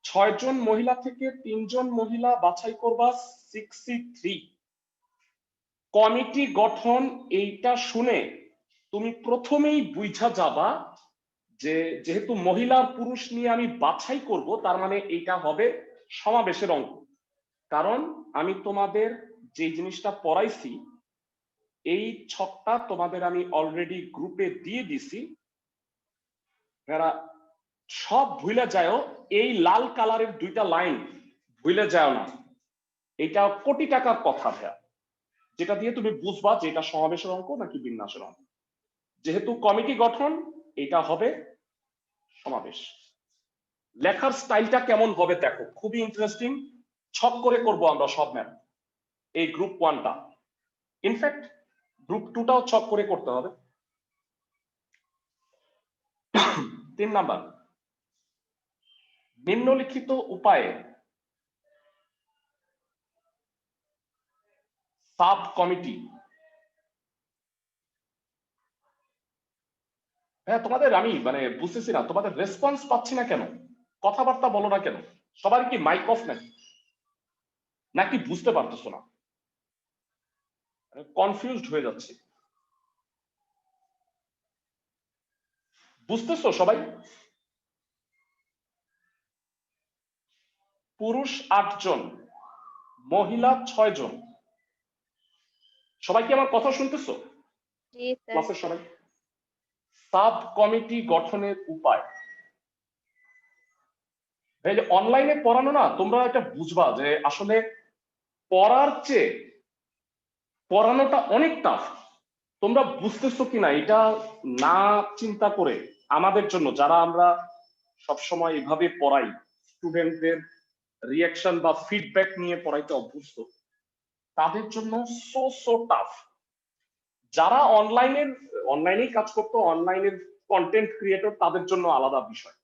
6 জন মহিলা থেকে 3 জন মহিলা বাছাই করবা 6C3। কমিটি গঠন এইটা শুনে তুমি প্রথমেই বুঝা যাবা যে যেহেতু মহিলা পুরুষ নিয়ে আমি বাছাই করব, তার মানে এইটা হবে সমাবেশের অঙ্ক। কারণ আমি তোমাদের যে জিনিসটা পড়াইছি এই ছকটা তোমাদের আমি অলরেডি গ্রুপে দিয়ে দিছি। এরা সব ভুলে যাও, এই লাল কালারের 2টা লাইন ভুলে যাও না। এটা কোটি টাকার কথা ভাইয়া, যেটা দিয়ে তুমি বুঝবা যে এটা সমাবেশের অঙ্ক নাকি বিন্যাসের অঙ্ক। যেহেতু কমিটি গঠন, এটা হবে সমাবেশ। লেখার স্টাইলটা কেমন হবে দেখো, খুবই ইন্টারেস্টিং। ছক করে করব আমরা সব ম্যাথ, এই গ্রুপ 1টা। ইনফ্যাক্ট গ্রুপ 2টাও ছক করে করতে হবে। 3 নাম্বার, নিম্নলিখিত উপায়ে সাব কমিটি। হ্যাঁ তোমাদের আমি মানে বুঝতেছি না, তোমাদের রেসপন্স পাচ্ছি না কেন, কথাবার্তা বলো না কেন? সবার কি মাইক অফ নাকি, নাকি বুঝতে পারতেছো না? কনফিউজড হয়ে যাচ্ছে। বুঝতেছো সবাই? পুরুষ 8 জন, মহিলা 6 জন। সবাই কি আমার কথা শুনতেছো? জি স্যার। ক্লাসের সবাই। সাব কমিটি গঠনের উপায়, এই যে অনলাইনে পড়ানো না, তোমরা এটা বুঝবা যে আসলে পড়ার চেয়ে পড়ানোটা অনেক টাফ। তোমরা বুঝতেছো কিনা এটা না চিন্তা করে আমাদের জন্য, যারা আমরা সবসময় এভাবে পড়াই, স্টুডেন্টদের রিয়াকশন বা ফিডব্যাক নিয়ে পড়াইতে অভ্যস্ত, তাদের জন্য সো টাফ। যারা অনলাইনেই কাজ করতো, অনলাইনের কন্টেন্ট ক্রিয়েটর, তাদের জন্য আলাদা বিষয়।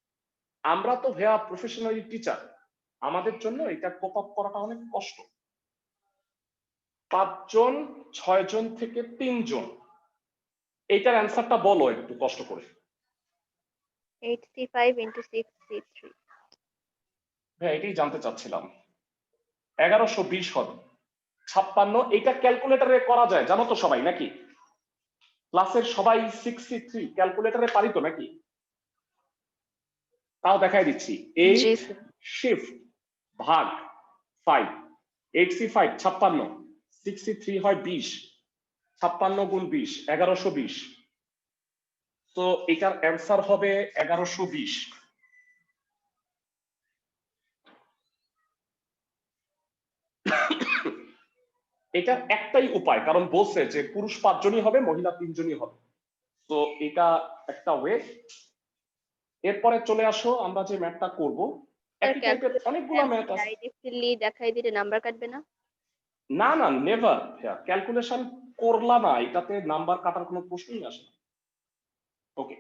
আমরা তো ভাইয়া প্রফেশনালি টিচার, আমাদের জন্য এটা কোপ আপ করাটা অনেক কষ্ট। 5 জন, 6 জন থেকে 3 জন, এইটার অ্যান্সারটা বলো একটু কষ্ট করে। 8C5 into 6C3। হ্যাঁ এটাই জানতে চাচ্ছিলাম। 1120 হবে 56। এটা ক্যালকুলেটরে করা যায় জানো তো সবাই নাকি? ক্লাসের সবাই 6C3 ক্যালকুলেটরে পারি তো নাকি? তাও দেখাই দিচ্ছি। জি 8 স্যার। শিফট ভাগ 5, 8C5 56, 6C3 হয় 20, 56 গুণ 20 1120। তো এটার অ্যান্সার হবে 1120। এটা একটাই উপায়, কারণ বলছে যে পুরুষ 5 জনই হবে, মহিলা 3 জনই হবে। তো এটা একটা ওয়ে। এরপরে চলে আসো, আমরা যে ম্যাথটা করব স্যার একই টাইপের অনেকগুলো ম্যাথ আছে। ডাইরেক্টলি দেখাই দিলে নাম্বার কাটবে না? না না, নেভার। ক্যালকুলেশন করলা না, এটাতে নাম্বার কাটার কোনো প্রশ্নই আসে না। ওকে,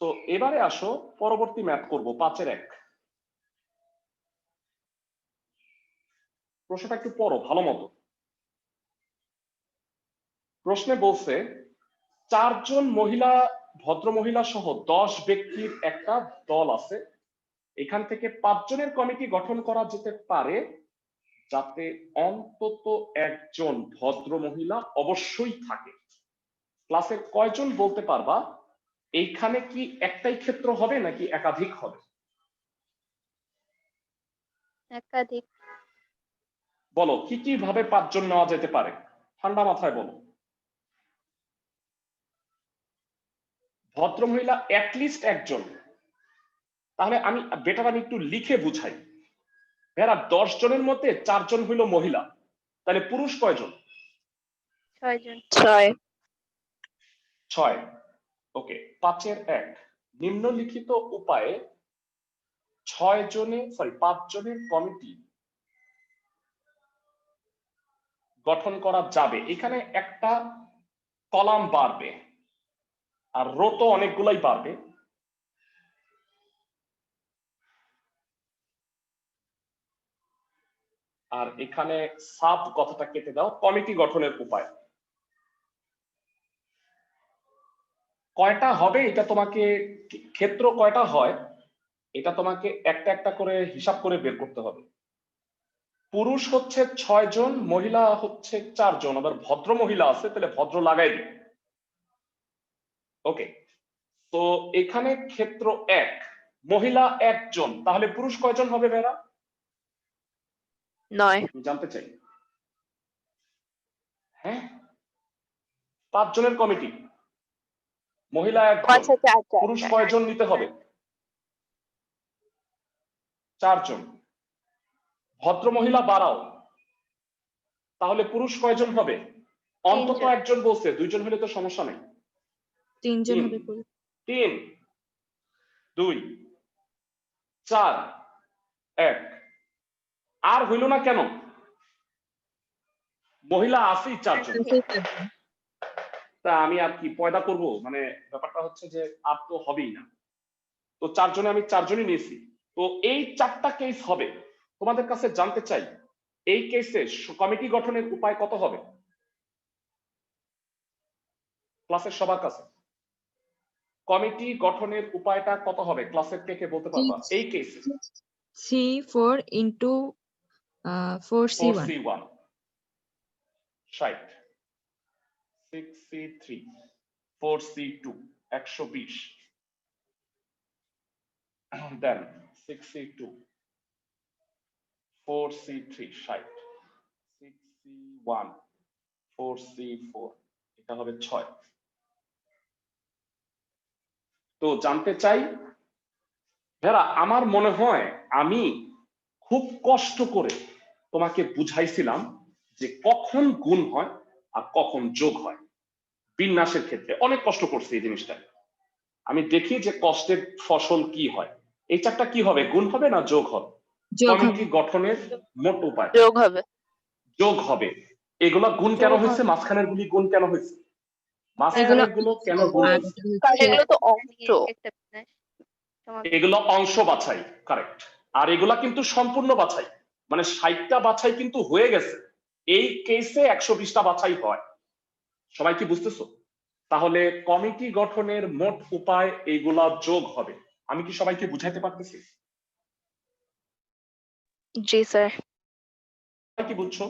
তো এবারে আসো, পরবর্তী ম্যাথ করব 5-এর 1। প্রশ্নটা একটু পড়ো ভালো মতো। প্রশ্নে বলছে 4 জন মহিলা, ভদ্র মহিলা সহ 10 ব্যক্তির একটা দল আছে। এখান থেকে 5 জনের কমিটি গঠন করা যেতে পারে, যাতে অন্তত একজন ভদ্র মহিলা অবশ্যই থাকে। ক্লাসের কয়জন বলতে পারবা? এইখানে কি একটাই ক্ষেত্র হবে নাকি একাধিক হবে? একাধিক। বলো কি কি ভাবে 5 জন নেওয়া যেতে পারে, ঠান্ডা মাথায় বলো। ভদ্র মহিলা অ্যাটলিস্ট একজন। তাহলে আমি বেটার আমি একটু লিখে বুঝাই। এরা 10 জনের মধ্যে 4 জন হইল মহিলা, তাহলে পুরুষ কয়জন? 6 জন। 6। 6। ওকে, 5-এর 1। নিম্নলিখিত উপায়ে 5 জনের কমিটি গঠন করা যাবে, এখানে একটা কলাম বাড়বে আর রো তো অনেকগুলাই বাড়বে। আর এখানে সাব কথাটা কেটে দাও, কমিটি গঠনের উপায় কয়টা হবে এটা তোমাকে, ক্ষেত্র কয়টা হয় এটা তোমাকে একটা একটা করে হিসাব করে বের করতে হবে। পুরুষ হচ্ছে 6 জন, মহিলা হচ্ছে 4 জন, আবার ভদ্র মহিলা আছে, তাহলে ভদ্র লাগাই দিই। ওকে, তো এখানে ক্ষেত্র 1, মহিলা 1 জন, তাহলে পুরুষ কয়জন হবে ভাইরা? 9 জানতে চাই। হ্যাঁ, 5 জনের কমিটি, মহিলা 1 জন, আচ্ছা আচ্ছা আচ্ছা পুরুষ কয়জন নিতে হবে? 4 জন। ভদ্র মহিলা বাড়াও, তাহলে পুরুষ কয়জন হবে? অন্তত 3 জন। 1 জন বলছে, 2 জন হলে তো সমস্যা নেই। 3 জন তিন। হবে পুরুষ। 3 2 4 1। আর হইল না কেন? মহিলা আছেই 4 জন। তা আমি আর কি পয়দা করব, মানে ব্যাপারটা হচ্ছে যে আর তো হবেই না। তো 4 জনে আমি 4 জনই নিয়েছি। তো এই 4টা কেস হবে। তোমাদের কাছে জানতে চাই এই কেসে কমিটি গঠনের উপায় কত হবে? ক্লাসের সবার কাছে কমিটি গঠনের উপায়টা কত হবে? ক্লাসের কে কে বলতে পারবা এই কেসে? C4 into 4C1. 4C1 60, 6C3 4C2 120, দেন 6C2 4C3 60, 6C1 4C4, এটা হবে 6। তো জানতে চাই ভেরা, আমার মনে হয় আমি খুব কষ্ট করে তোমাকে বুঝাইছিলাম যে কখন গুণ হয় আর কখন যোগ হয়। বিন্যাসের ক্ষেত্রে অনেক কষ্ট করছি এই জিনিসটা। আমি দেখি যে কষ্টের ফসল কি হয়। এই 4টা কি হবে, গুণ হবে না যোগ হবে? যোগ হবে। কমিটি গঠনের মোট উপায় যোগ হবে। যোগ হবে। এগুলা গুণ কেন যোগ হয়েছে? হবে। মাঝখানের গুলি গুণ কেন হয়েছে? মাঝখানের গুলো কেন গুণ আর হয়েছে? এগুলো তো অংশ। একটা বিন্যাস সমাবেশ। এগুলো অংশ বাছাই, কারেক্ট। আর এগুলা কিন্তু সম্পূর্ণ বাছাই, মানে 60টা বাছাই কিন্তু হয়ে গেছে। এই কেসে 120টা বাছাই হয়। সবাই কি বুঝতেছো? তাহলে কমিটি গঠনের মোট উপায় এইগুলা যোগ হবে। আমি কি সবাইকে বুঝাইতে পারতেছি? জি স্যার। সবাই কি বুঝছো?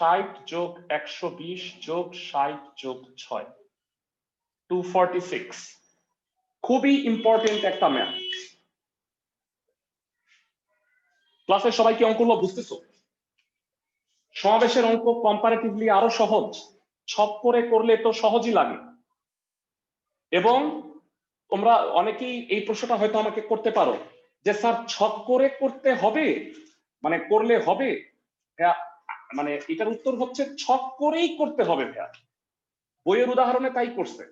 60 যোগ 120 যোগ 60 যোগ 6 246। খুবই ইম্পর্টেন্ট একটা ম্যাথ। ক্লাসের সবাই কি অঙ্কগুলো বুঝতেছো? সমাবেশের অঙ্ক কম্পারেটিভলি আরো সহজ, ছক করে করলে তো সহজই লাগে। এবং তোমরা অনেকেই এই প্রশ্নটা হয়তো আমাকে করতে পারো যে স্যার ছক করে করতে হবে, মানে করলে হবে? মানে এটার উত্তর হচ্ছে ছক করেই করতে হবে ভাইয়া। বইয়ের উদাহরণে তাই করছে,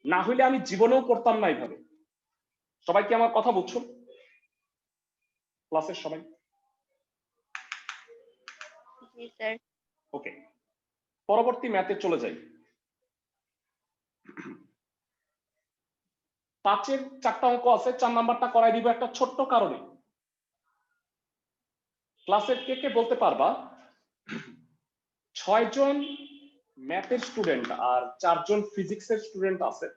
না হইলে আমি জীবনেও করতাম না এইভাবে। সবাই কি আমার কথা বুঝছো? ক্লাসের সবাই? জি স্যার। ওকে, পরবর্তী ম্যাথে চলে যাই। 5-এর 4টা অঙ্ক আছে, 4 নাম্বারটা করাই দিব একটা ছোট্ট কারণে। ক্লাসের কে কে বলতে পারবা 6 জন ম্যাথের স্টুডেন্ট আর 4 জন ফিজিক্সের স্টুডেন্ট আছে,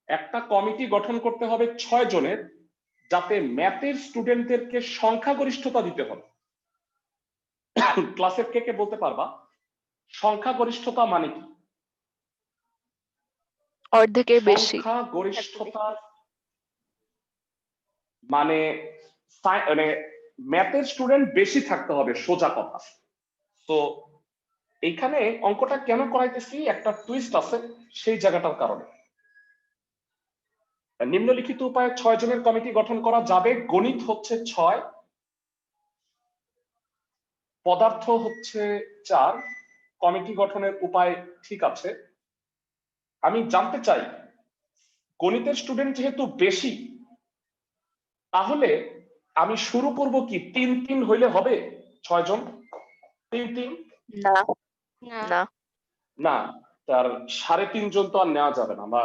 একটা কমিটি গঠন করতে হবে 6 জনের, যাতে ম্যাথের স্টুডেন্টদেরকে সংখ্যাগরিষ্ঠতা দিতে হবে। ক্লাসের কে কে বলতে পারবা সংখ্যাগরিষ্ঠতা মানে কি? অর্ধেকের বেশি। সংখ্যাগরিষ্ঠতা মানে ম্যাথের স্টুডেন্ট বেশি থাকতে হবে, সোজা কথা। তো এইখানে অঙ্কটা কেন করাইতেছি, একটা টুইস্ট আছে সেই জায়গাটার কারণে। নিম্নলিখিত উপায়ে 6 জনের কমিটি গঠন করা যাবে। গণিত হচ্ছে 6, পদার্থ হচ্ছে 4, কমিটি গঠনের উপায় ঠিক আছে। আমি জানতে চাই গণিতের স্টুডেন্ট যেহেতু বেশি, তাহলে আমি শুরু করব কি 3 হইলে হবে 6 জন 3 না না না না, তার 3.5 জন তো আর নেওয়া যাবে না, বা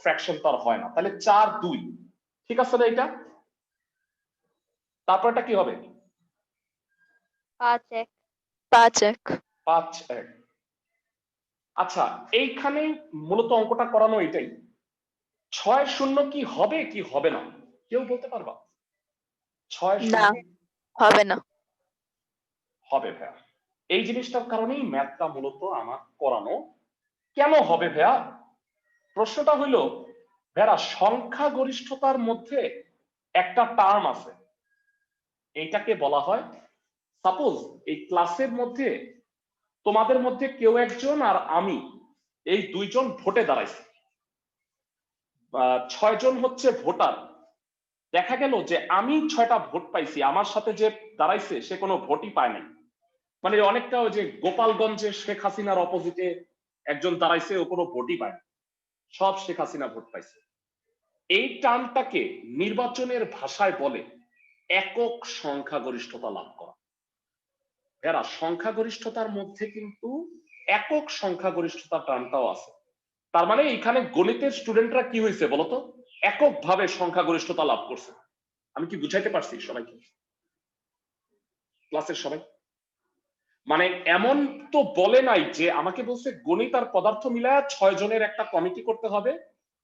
ফ্র্যাকশন তো আর হয় না, তাহলে 4 2 ঠিক আছে না এটা? তারপরটা কি হবে? 5 1 5 1 5 1। আচ্ছা, এইখানে মূলত অঙ্কটা করানো এটাই। 6 0 কি হবে কি হবে না, কেউ বলতে পারবা? 6 না 0 হবে না হবে ভাইয়া। এই জিনিসটার কারণেই ম্যাথটা মূলত আমার করানো। কেন হবে ভাইয়া? প্রশ্নটা হইল ভাইয়া, সংখ্যাগরিষ্ঠতার মধ্যে একটা টার্ম আছে, এইটাকে বলা হয়, সাপোজ এই ক্লাসের মধ্যে তোমাদের মধ্যে কেউ একজন আর আমি এই 2 জন ভোটে দাঁড়াইছি, 6 জন হচ্ছে ভোটার। দেখা গেল যে আমি 6টা ভোট পাইছি, আমার সাথে যে দাঁড়াইছে সে কোনো ভোটই পায় নাই। মানে অনেকটা ওই যে গোপালগঞ্জে শেখ হাসিনার অপোজিটে একজন দাঁড়াইছে, ও কোনো ভোটই পায় না, সব শেখ হাসিনা ভোট পাইছে। এই টার্মটাকে নির্বাচনের ভাষায় বলে একক সংখ্যাগরিষ্ঠতা লাভ করা। এরা সংখ্যাগরিষ্ঠতার মধ্যে কিন্তু একক সংখ্যাগরিষ্ঠতা টার্মটাও আছে। তার মানে এখানে গণিতের স্টুডেন্টরা কি হয়েছে বলতো, এককভাবে সংখ্যাগরিষ্ঠতা লাভ করছে। আমি কি বুঝাইতে পারছি সবাইকে, ক্লাসের সবাই? মানে এমন তো বলে নাই যে, আমাকে বলছে গণিত আর পদার্থ মিলায় 6 জনের একটা কমিটি করতে হবে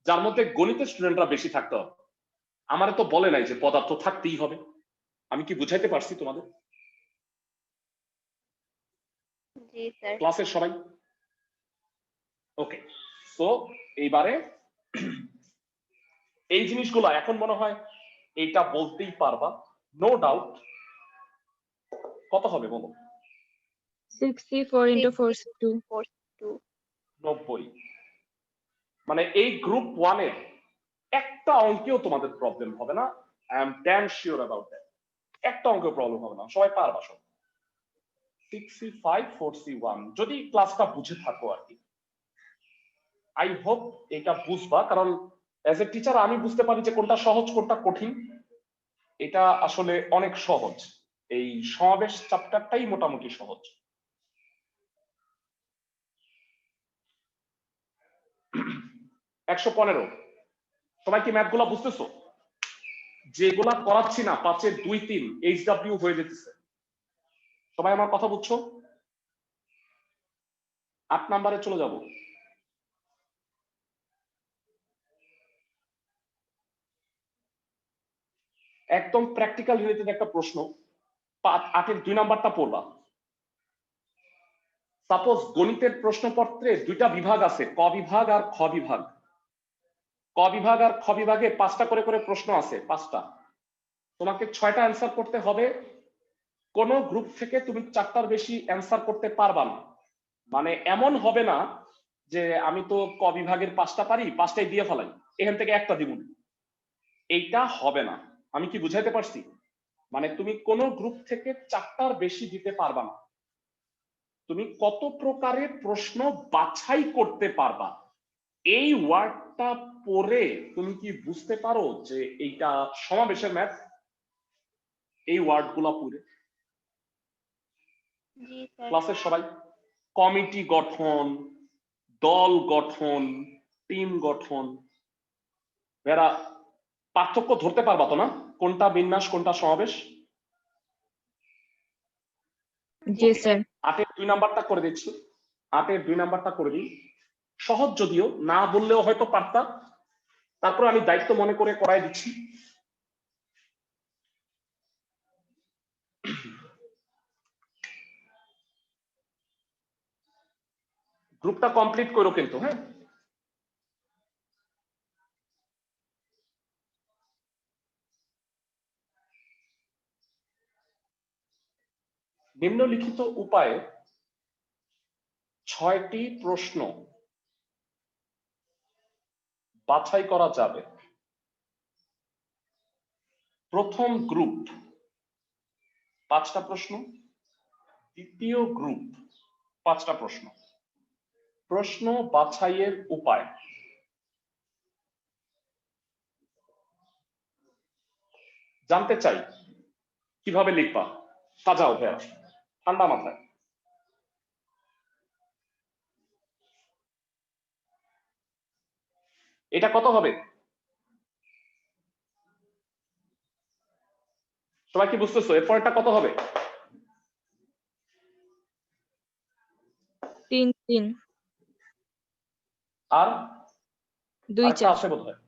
যার মধ্যে গণিতের স্টুডেন্টরা বেশি থাকতে হবে। আমার তো বলে নাই যে পদার্থ থাকতেই হবে। আমি কি বুঝাইতে পারছি তোমাদের, জি স্যার ক্লাসের সবাই? ওকে, সো এইবারে এই জিনিসগুলো এখন মনে হয় এইটা বলতেই পারবা, নো ডাউট। কত হবে বলো? 64 into 4 2. 4 2 90। মানে এই গ্রুপ 1 এর একটা অঙ্কেও তোমাদের প্রবলেম হবে না, I am damn sure about that. একটা অঙ্কেও প্রবলেম হবে না, সবাই পারবা সব। 6C5 4C1 যদি ক্লাসটা বুঝে থাকো আর কি। আই হোপ এটা বুঝবা, কারণ অ্যাজ এ টিচার আমি বুঝতে পারি যে কোনটা সহজ কোনটা কঠিন। এটা আসলে অনেক সহজ, এই সমাবেশ চ্যাপ্টারটাই মোটামুটি সহজ। একশো 15। সবাই কি ম্যাথগুলো বুঝতেছো? যেগুলা করাচ্ছি না 5 2 3 HW হয়ে যেতেছে। সবাই আমার কথা বুঝছো? 8 নাম্বারে চলে যাব। একদম প্র্যাকটিক্যাল রিলেটেড একটা প্রশ্ন, 8 এর 2 নাম্বারটা পড়বা। সাপোজ গণিতের প্রশ্নপত্রে 2টা বিভাগ আছে, ক বিভাগ আর খ বিভাগ। ক বিভাগ আর খ বিভাগে 5টা করে করে প্রশ্ন আছে, 5টা। তোমাকে 6টা অ্যান্সার করতে হবে। কোন গ্রুপ থেকে তুমি 4টার বেশি অ্যান্সার করতে পারবা না। মানে এমন হবে না যে আমি তো ক বিভাগের 5টা পারি, 5টাই দিয়ে ফেলাই, এখান থেকে একটা দিব না, এইটা হবে না। আমি কি বুঝাইতে পারছি? মানে তুমি কোন গ্রুপ থেকে 4টার বেশি দিতে পারবা না। তুমি কত প্রকারের প্রশ্ন বাছাই করতে পারবা, এই ওয়ার্ডটা পড়ে তুমি কি বুঝতে পারো যে এইটা সমাবেশের ম্যাথ? এই ওয়ার্ডগুলো পড়ে জি স্যার ক্লাসের সবাই, কমিটি গঠন, দল গঠন, টিম গঠন, এরা পার্থক্য ধরতে পারবা তো না, কোনটা বিন্যাস কোনটা সমাবেশ? Yes, sir. 8 এর 2 নাম্বারটা করে দিচ্ছি, 8 এর 2 নাম্বারটা করে দিই। সহজ যদিও, না বললেও হয়তো পারতা, তারপর আমি দায়িত্ব মনে করে করাই দিচ্ছি। গ্রুপটা কমপ্লিট করো কিন্তু, হ্যাঁ? নিম্নলিখিত উপায়ে 6টি প্রশ্ন বাছাই করা যাবে। প্রথম গ্রুপ 5টা প্রশ্ন, দ্বিতীয় গ্রুপ 5টা প্রশ্ন। প্রশ্ন বাছাইয়ের উপায়, জানতে চাই কিভাবে লিখবা সাজাও ভাইয়া ঠান্ডা মাথায়। এটা কত হবে সবাই কি বুঝতেছো? এর পরেরটা কত হবে? 3 3 আর 2 আরেকটা 4 আছে বোধহয়।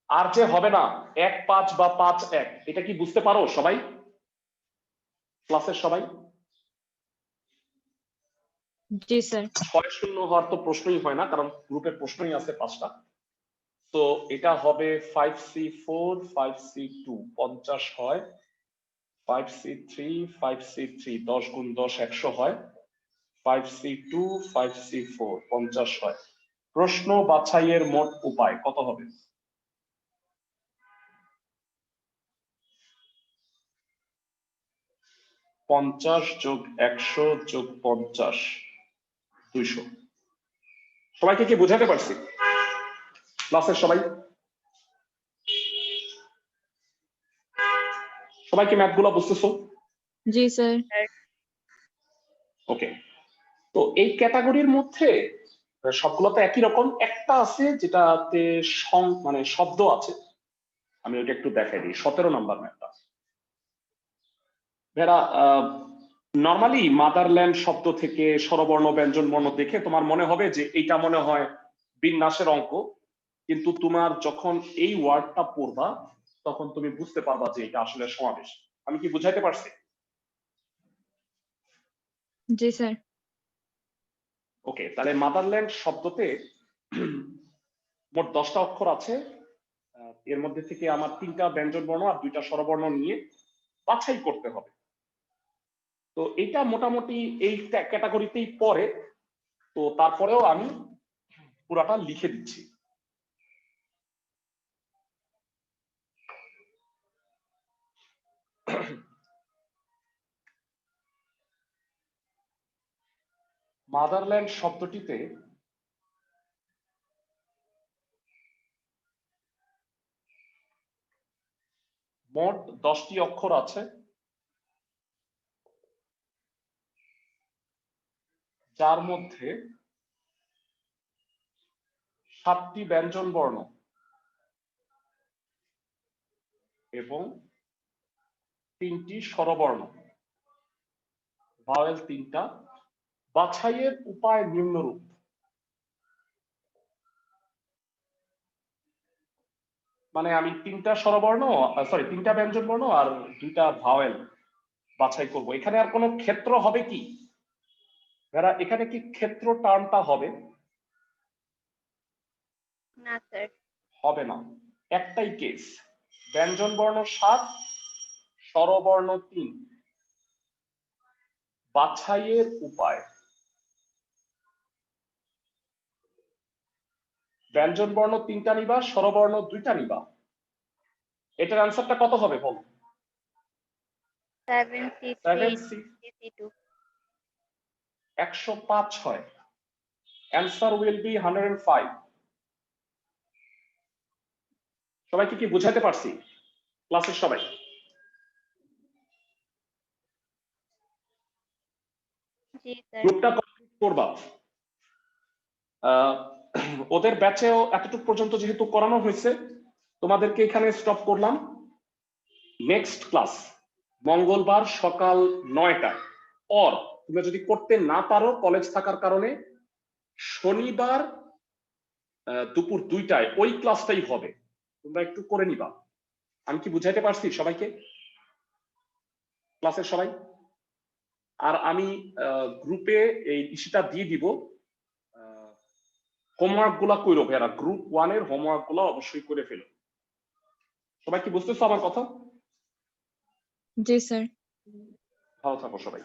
আর যে হবে না 1 5 বা 5 1, এটা কি বুঝতে পারো সবাই ক্লাসের সবাই? জি স্যার 6-0 হওয়ার তো প্রশ্নই হয় না, কারণ গ্রুপের প্রশ্নই আছে 5টা। তো এটা হবে 5C4 5C2 50 হয়, 5C3 5C3 10 গুণ 10 100 হয়, 5C2 5C4 50 হয়। প্রশ্ন বাছাইয়ের মোট উপায় কত হবে? পঞ্চাশ যোগ 100 যোগ 50 200। সবাইকে কি বোঝাতে পারছি ক্লাসের সবাই? সবাইকে ম্যাথ গুলো বুঝতেছো? জি স্যার ওকে, তো এই ক্যাটাগরির মধ্যে সবগুলো তো একই রকম, একটা আছে যেটাতে মানে শব্দ আছে। আমি ওটা একটু দেখাই দিই, 17 নাম্বার ম্যাথটা। ভেরা নর্মালি মাদারল্যান্ড শব্দ থেকে স্বরবর্ণ ব্যঞ্জন বর্ণ দেখে তোমার মনে হবে যে এইটা মনে হয় বিন্যাসের অঙ্ক, কিন্তু তোমার যখন এই ওয়ার্ডটা পড়বা তখন তুমি বুঝতে পারবা যে এটা আসলে সমাবেশ। আমি কি বুঝাইতে পারছি? জি স্যার ওকে, তাহলে মাদারল্যান্ড শব্দতে মোট 10টা অক্ষর আছে। এর মধ্যে থেকে আমার 3টা ব্যঞ্জন বর্ণ আর 2টা স্বরবর্ণ নিয়ে বাছাই করতে হবে। তো এটা মোটামুটি এই ক্যাটাগরিতেই পড়ে, তো তারপরেও আমি পুরাটা লিখে দিচ্ছি। মাদারল্যান্ড শব্দটিতে মোট 10টি অক্ষর আছে, যার মধ্যে 7টি ব্যঞ্জন বর্ণ এবং 3টি স্বরবর্ণ, ভাওয়েল 3টা। বাছাইয়ের উপায় নিম্নরূপ। মানে আমি 3টা স্বরবর্ণ, 3টা ব্যঞ্জন বর্ণ আর 2টা ভাওয়েল বাছাই করব। এখানে আর কোনো ক্ষেত্র হবে কি যারা? এখানে কি ক্ষেত্র টার্মটা হবে? না স্যার হবে না, একটাই কেস। ব্যঞ্জন বর্ণ 7, স্বরবর্ণ 3। বাছাইয়ের উপায়, ব্যঞ্জন বর্ণ 3টা নিবা, স্বরবর্ণ 2টা নিবা। এটার অ্যান্সারটা কত হবে বল? 7C3 CC2 105 হয়। Answer will be 105। সবাইকে কি বুঝাতে পারছি ক্লাসের সবাই? জি স্যার গ্রুপটা কমপ্লিট করবা। ওদের ব্যাচেও এতটুকু পর্যন্ত যেহেতু করানো হয়েছে, তোমাদেরকে এখানে স্টপ করলাম। নেক্সট ক্লাস মঙ্গলবার সকাল 9টায়, অর তুমি যদি করতে না পারো কলেজ থাকার কারণে শনিবার দুপুর 2টায় ওই ক্লাসটাই হবে, তোমরা একটু করে নিবা। আমি কি বুঝাইতে পারছি সবাইকে ক্লাসের সবাই? আর আমি গ্রুপে এই ইস্যুটা দিয়ে দিব, হোমওয়ার্ক গুলা কইরো ভাইয়ারা, গ্রুপ 1 এর হোমওয়ার্ক গুলো অবশ্যই করে ফেলো। সবাই কি বুঝতেছো আমার কথা? জি স্যার ভালো থাকো সবাই।